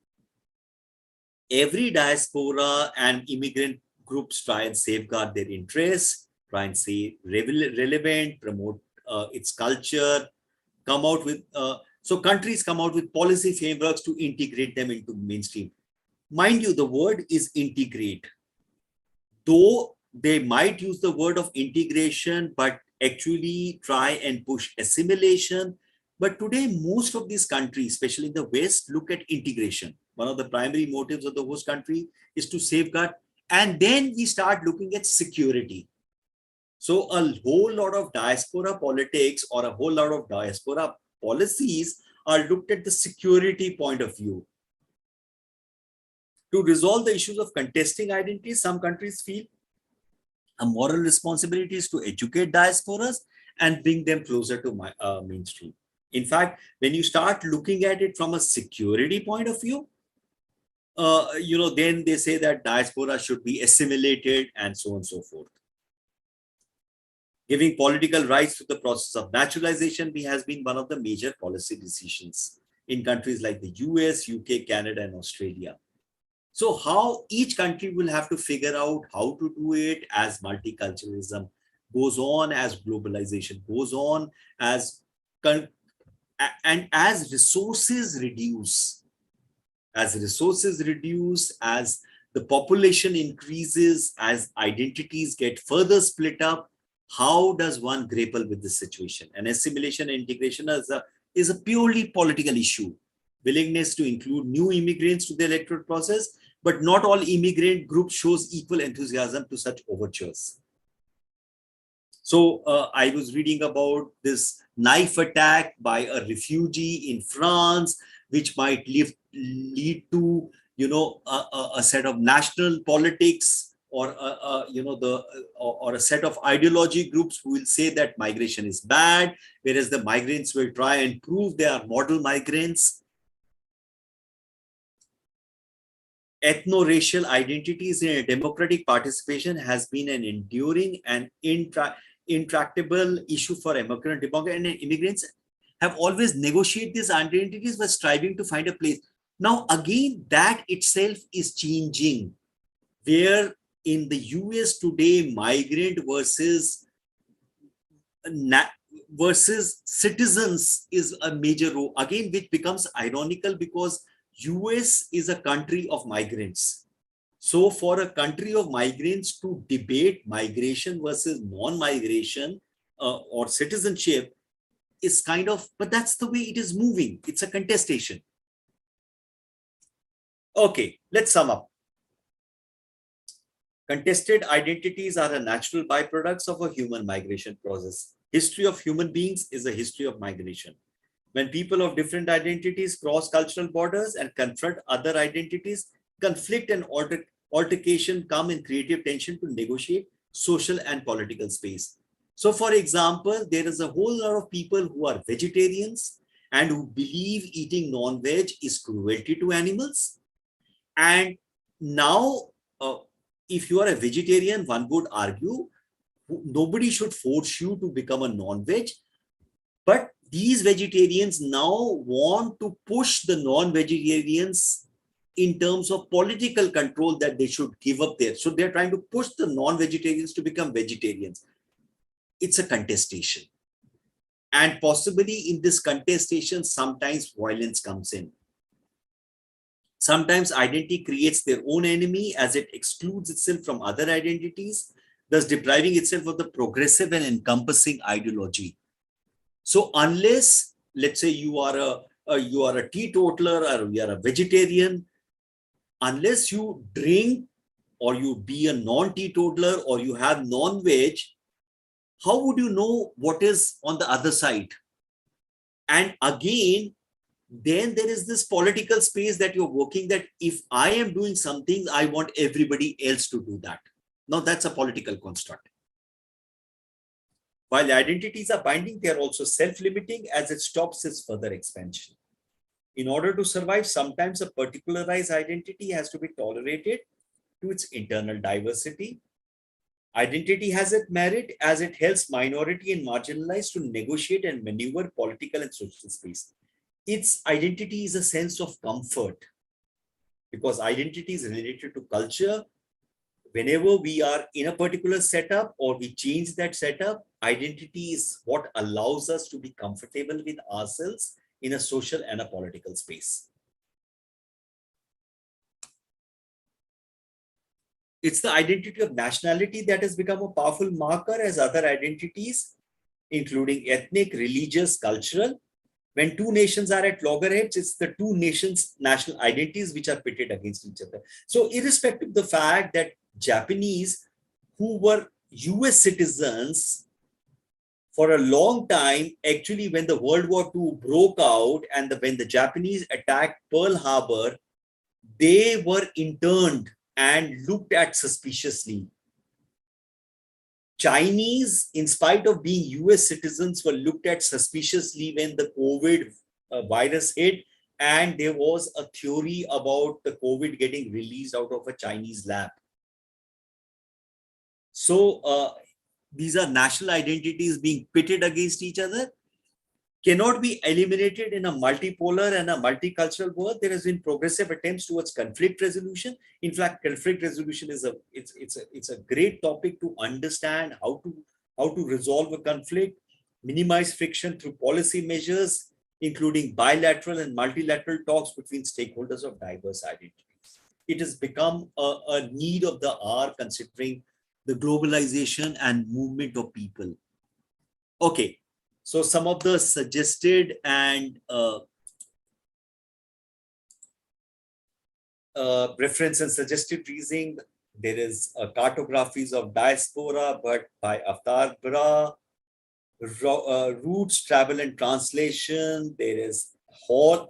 Every diaspora and immigrant groups try and safeguard their interests, try and stay relevant, promote its culture, come out with, so countries come out with policy frameworks to integrate them into mainstream. Mind you, the word is integrate. Though they might use the word of integration, but actually try and push assimilation. But today, most of these countries, especially in the West, look at integration. One of the primary motives of the host country is to safeguard. And then we start looking at security. So a whole lot of diaspora politics or a whole lot of diaspora policies are looked at the security point of view. To resolve the issues of contesting identities, some countries feel a moral responsibility is to educate diasporas and bring them closer to mainstream. In fact, when you start looking at it from a security point of view, then they say that diaspora should be assimilated and so on and so forth. Giving political rights to the process of naturalization has been one of the major policy decisions in countries like the US, UK, Canada, and Australia. So how each country will have to figure out how to do it as multiculturalism goes on, as globalization goes on, as resources reduce, as the population increases, as identities get further split up, how does one grapple with this situation? And assimilation and integration is a purely political issue. Willingness to include new immigrants to the electoral process, but not all immigrant groups shows equal enthusiasm to such overtures. So I was reading about this knife attack by a refugee in France, which might lead to a set of national politics or a set of ideology groups who will say that migration is bad, whereas the migrants will try and prove they are model migrants. Ethno-racial identities in a democratic participation has been an enduring and intractable issue for American democrats, and immigrants have always negotiated these identities by striving to find a place. Now, again, that itself is changing, where in the US today, migrant versus citizens is a major role, again, which becomes ironical because US is a country of migrants. So for a country of migrants to debate migration versus non-migration or citizenship is kind of, but that's the way it is moving. It's a contestation. Okay, let's sum up. Contested identities are a natural byproducts of a human migration process. History of human beings is a history of migration. When people of different identities cross cultural borders and confront other identities, conflict and altercation come in creative tension to negotiate social and political space. So for example, there is a whole lot of people who are vegetarians and who believe eating non-veg is cruelty to animals. And now, if you are a vegetarian, one would argue nobody should force you to become a non-veg. But these vegetarians now want to push the non-vegetarians in terms of political control that they should give up there. So they're trying to push the non-vegetarians to become vegetarians. It's a contestation. And possibly in this contestation, sometimes violence comes in. Sometimes identity creates their own enemy as it excludes itself from other identities, thus depriving itself of the progressive and encompassing ideology. So unless, let's say you are a teetotaler or you are a vegetarian, unless you drink or you be a non-teetotaler or you have non-veg, how would you know what is on the other side? And again, then there is this political space that you're working, that if I am doing something, I want everybody else to do that. Now that's a political construct. While identities are binding, they are also self-limiting as it stops its further expansion. In order to survive, sometimes a particularized identity has to be tolerated to its internal diversity. Identity has its merit as it helps minority and marginalized to negotiate and maneuver political and social space. Its identity is a sense of comfort, because identity is related to culture. Whenever we are in a particular setup or we change that setup, identity is what allows us to be comfortable with ourselves in a social and a political space. It's the identity of nationality that has become a powerful marker as other identities, including ethnic, religious, cultural. When two nations are at loggerheads, it's the two nations' national identities which are pitted against each other. So irrespective of the fact that Japanese who were US citizens for a long time, actually when the World War II broke out and when the Japanese attacked Pearl Harbor, they were interned and looked at suspiciously. Chinese, in spite of being US citizens, were looked at suspiciously when the COVID virus hit, and there was a theory about the COVID getting released out of a Chinese lab. So these are national identities being pitted against each other, cannot be eliminated in a multipolar and a multicultural world. There has been progressive attempts towards conflict resolution. In fact, conflict resolution is it's a great topic to understand how to resolve a conflict, minimize friction through policy measures, including bilateral and multilateral talks between stakeholders of diverse identities. It has become a need of the hour considering the globalization and movement of people. Okay. So some of the suggested and reference and suggested reasoning, there is cartographies of diaspora, but by Avtar Bra, Roots, Travel and Translation. There is Hall.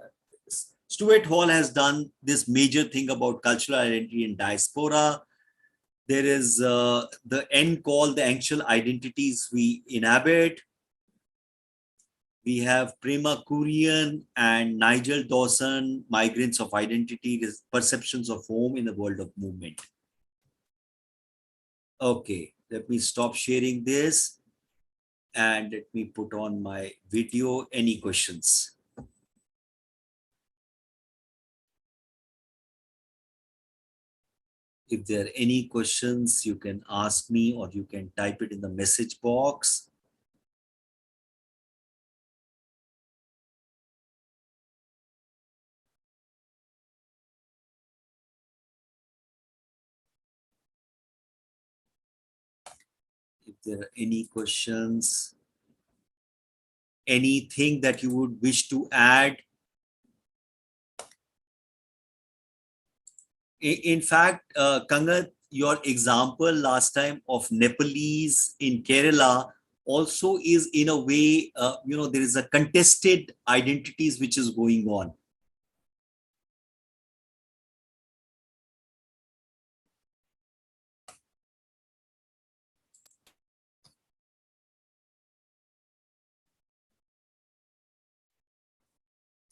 Stuart Hall has done this major thing about cultural identity and diaspora. There is the end call, the actual identities we inhabit. We have Prema Kurian and Nigel Dawson, Migrants of Identity, Perceptions of Home in the World of Movement. Okay, let me stop sharing this and let me put on my video. Any questions? If there are any questions, you can ask me or you can type it in the message box. If there are any questions, anything that you would wish to add. In fact, Kangat, your example last time of Nepalese in Kerala also is in a way, there is a contested identities which is going on.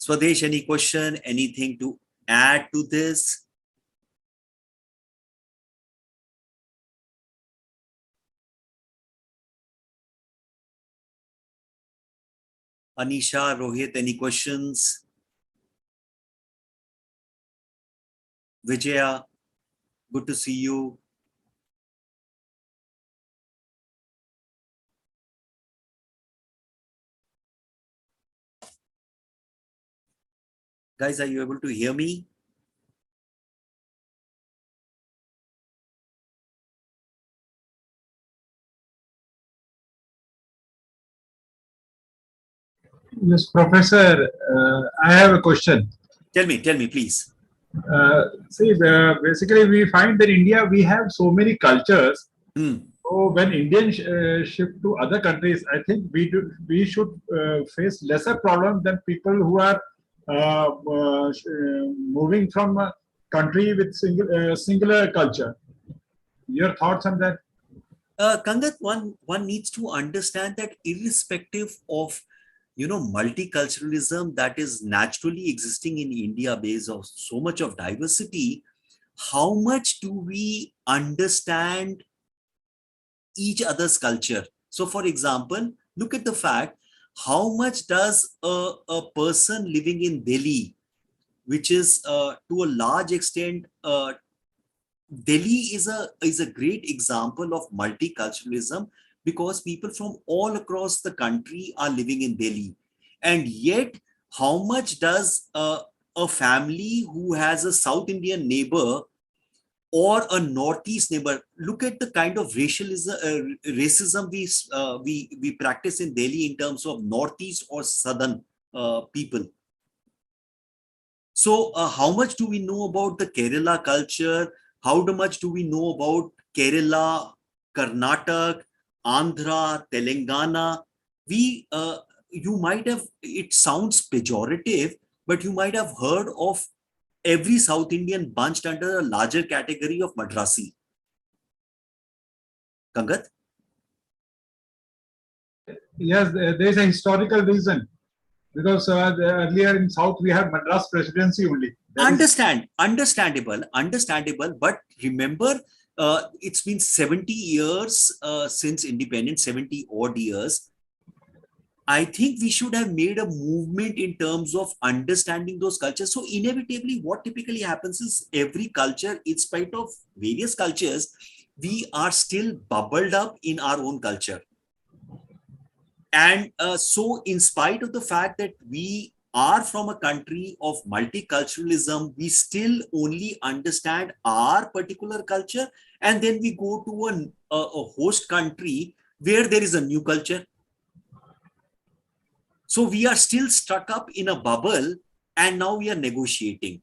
Swadesh, any question, anything to add to this? Anisha, Rohit, any questions? Vijaya, good to see you. Guys, are you able to hear me? Yes, Professor, I have a question. Tell me, please. Basically, we find that in India, we have so many cultures. Hmm. So when Indians shift to other countries, I think we should face lesser problem than people who are moving from a country with singular culture. Your thoughts on that? Kangat, one needs to understand that irrespective of multiculturalism that is naturally existing in India based on so much of diversity, how much do we understand each other's culture? So for example, look at the fact, how much does a person living in Delhi, which is to a large extent Delhi is a great example of multiculturalism, because people from all across the country are living in Delhi. And yet, how much does a family who has a South Indian neighbor or a Northeast neighbor, look at the kind of racism we practice in Delhi in terms of Northeast or Southern people. So how much do we know about the Kerala culture? How much do we know about Kerala, Karnataka, Andhra, Telangana? You might have, it sounds pejorative, but you might have heard of every South Indian bunched under a larger category of Madrasi. Kangat? Yes, there is a historical reason. Because earlier in South, we have Madras presidency only. Understandable. But remember, it's been 70 years since independence, 70 odd years. I think we should have made a movement in terms of understanding those cultures. So inevitably, what typically happens is every culture, in spite of various cultures, we are still bubbled up in our own culture. And so in spite of the fact that we are from a country of multiculturalism, we still only understand our particular culture. And then we go to a host country where there is a new culture. So we are still stuck up in a bubble, and now we are negotiating.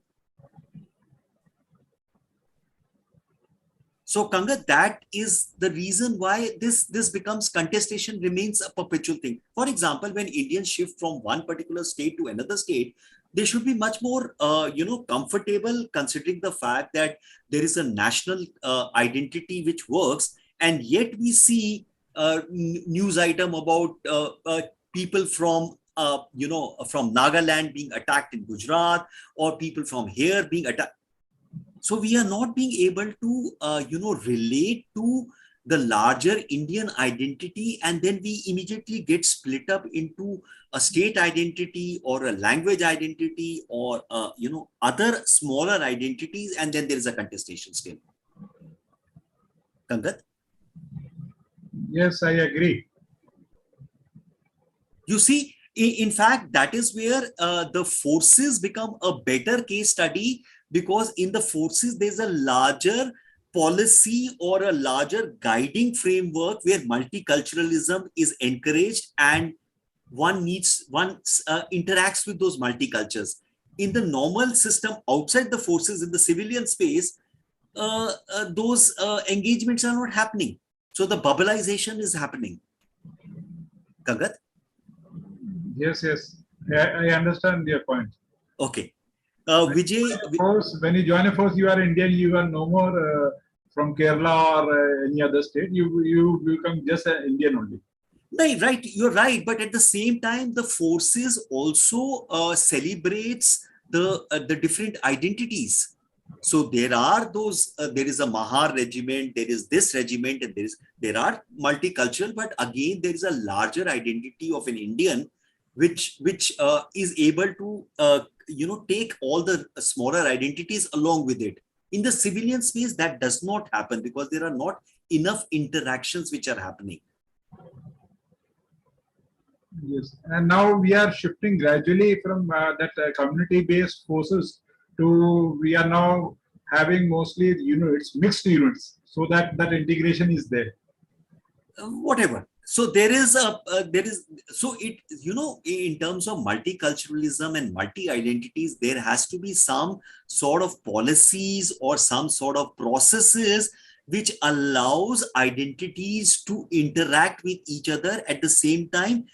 So Kangat, that is the reason why this becomes contestation remains a perpetual thing. For example, when Indians shift from one particular state to another state, they should be much more, comfortable, considering the fact that there is a national identity which works, and yet we see news item about people from from Nagaland being attacked in Gujarat, or people from here being attacked. So we are not being able to, relate to the larger Indian identity, and then we immediately get split up into a state identity or a language identity or, other smaller identities, and then there is a contestation still. Kangat? Yes, I agree. You see, in fact, that is where the forces become a better case study, because in the forces, there's a larger policy or a larger guiding framework where multiculturalism is encouraged, and one interacts with those multicultures. In the normal system outside the forces, in the civilian space, those engagements are not happening. So the bubbleization is happening. Kangat? Yes. I understand your point. Okay. Vijay, when you join a force, you are Indian. You are no more from Kerala or any other state. You become just an Indian only. Right, you're right. But at the same time, the forces also celebrates the different identities. So there are those. There is a Mahar regiment. There is this regiment, and there are multicultural. But again, there is a larger identity of an Indian, which is able to take all the smaller identities along with it. In the civilian space, that does not happen because there are not enough interactions which are happening. Yes, and now we are shifting gradually from that community-based forces to we are now having mostly units, mixed units, so that integration is there. Whatever. So there is so it, in terms of multiculturalism and multi-identities, there has to be some sort of policies or some sort of processes which allows identities to interact with each other at the same time,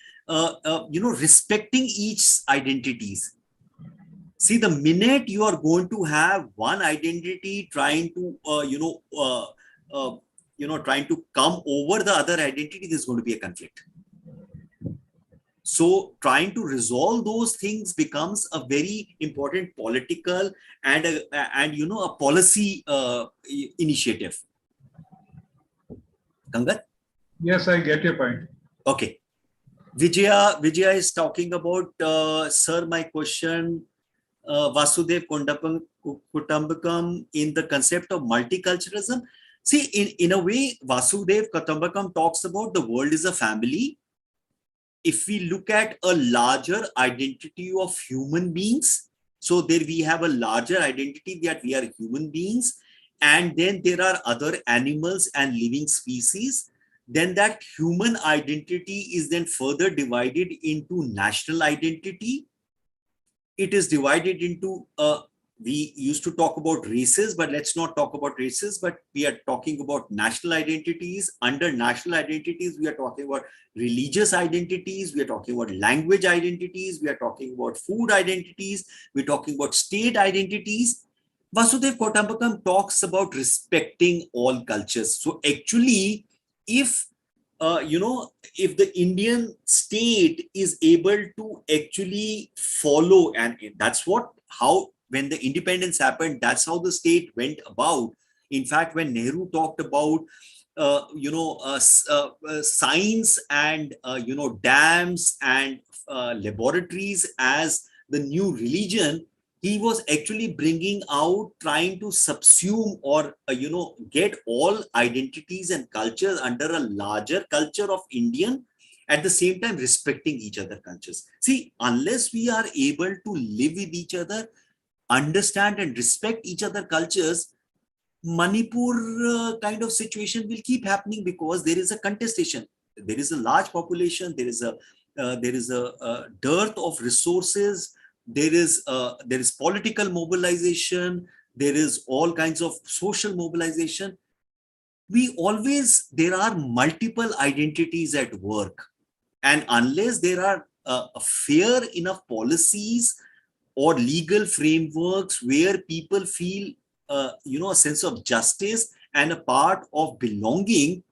respecting each identities. See, the minute you are going to have one identity trying to, trying to come over the other identity, there's going to be a conflict. So trying to resolve those things becomes a very important political and a policy initiative. Kangat? Yes, I get your point. Okay. Vijaya is talking about, sir, my question, Vasudev Kutambakam in the concept of multiculturalism. See, in a way, Vasudev Kutambakam talks about the world is a family. If we look at a larger identity of human beings, so there we have a larger identity that we are human beings, and then there are other animals and living species. Then that human identity is then further divided into national identity. It is divided into, we used to talk about races, but let's not talk about races, but we are talking about national identities. Under national identities, we are talking about religious identities, we are talking about language identities, we are talking about food identities, we're talking about state identities. Vasudev Kotambakam talks about respecting all cultures. So actually, if the Indian state is able to actually follow, and that's how when the independence happened, that's how the state went about. In fact, when Nehru talked about science and dams and laboratories as the new religion, he was actually bringing out, trying to subsume or get all identities and cultures under a larger culture of Indian, at the same time respecting each other cultures. See, unless we are able to live with each other, understand and respect each other cultures, Manipur kind of situation will keep happening because there is a contestation. There is a large population. There is a dearth of resources. There is political mobilization. There is all kinds of social mobilization. There are multiple identities at work, and unless there are fair enough policies or legal frameworks where people feel a sense of justice and a part of belonging,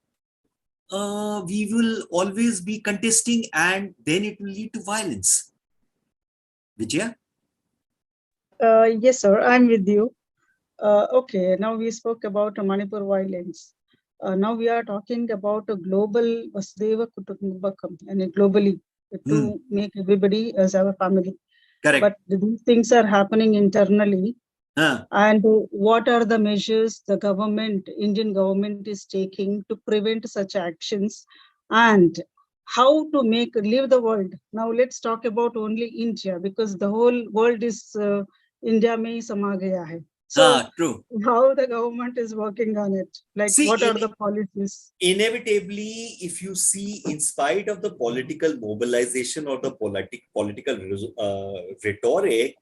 we will always be contesting, and then it will lead to violence. Vijaya? Yes, sir, I'm with you. Okay, now we spoke about Manipur violence. Now we are talking about a global Vasudeva Kutumbakam, and globally to make everybody as our family. Correct. But these things are happening internally. And what are the measures the Indian government is taking to prevent such actions, and how to leave the world? Now let's talk about only India, because the whole world is India mein sama gaya hai. So true. How the government is working on it? Like, what are the policies? Inevitably, if you see, in spite of the political mobilization or the political rhetoric,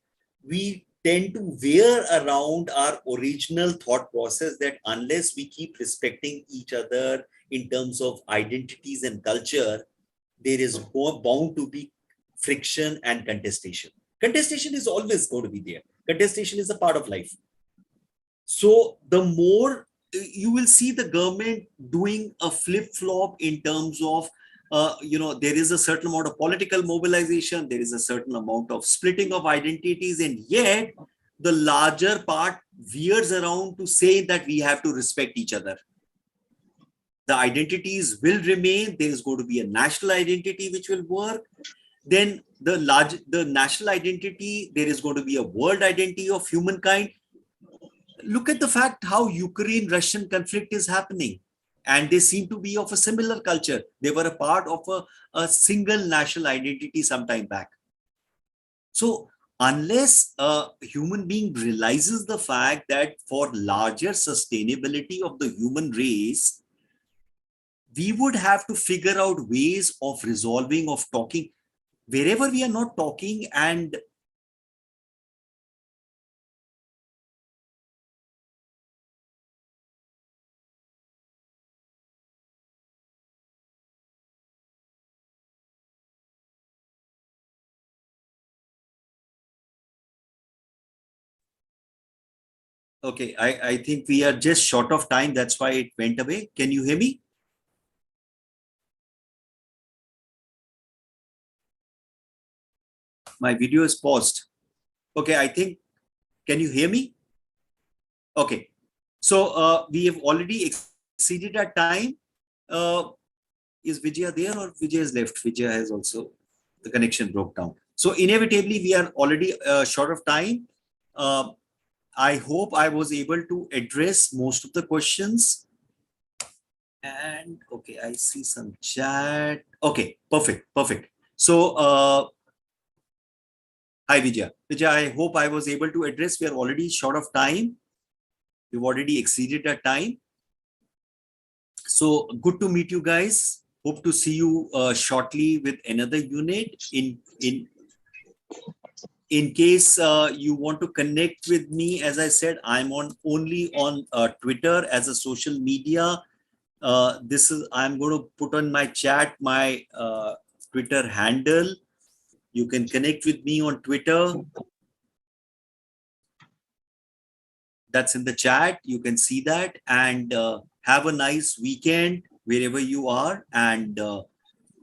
we tend to veer around our original thought process that unless we keep respecting each other in terms of identities and culture, there is bound to be friction and contestation. Contestation is always going to be there. Contestation is a part of life. So the more you will see the government doing a flip-flop in terms of there is a certain amount of political mobilization, there is a certain amount of splitting of identities, and yet the larger part veers around to say that we have to respect each other. The identities will remain. There is going to be a national identity which will work. Then the national identity, there is going to be a world identity of humankind. Look at the fact how Ukraine-Russian conflict is happening. And they seem to be of a similar culture. They were a part of a single national identity some time back. So unless a human being realizes the fact that for larger sustainability of the human race, we would have to figure out ways of resolving, of talking. Wherever we are not talking and okay, I think we are just short of time. That's why it went away. Can you hear me? My video is paused. Okay, I think, can you hear me? Okay, so we have already exceeded our time. Is Vijaya there or Vijaya has left? Vijaya has also, the connection broke down. So inevitably, we are already short of time. I hope I was able to address most of the questions. And okay, I see some chat. Okay, perfect. So, hi Vijaya. Vijaya, I hope I was able to address. We are already short of time. We've already exceeded our time. So good to meet you guys. Hope to see you shortly with another unit. In case you want to connect with me, as I said, I'm only on Twitter as a social media. I'm going to put on my chat my Twitter handle. You can connect with me on Twitter. That's in the chat. You can see that, and have a nice weekend wherever you are, and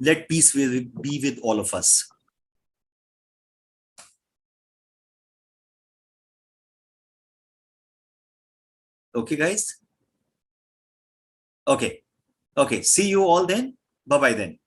let peace be with all of us. Okay, guys? Okay. See you all then. Bye-bye then.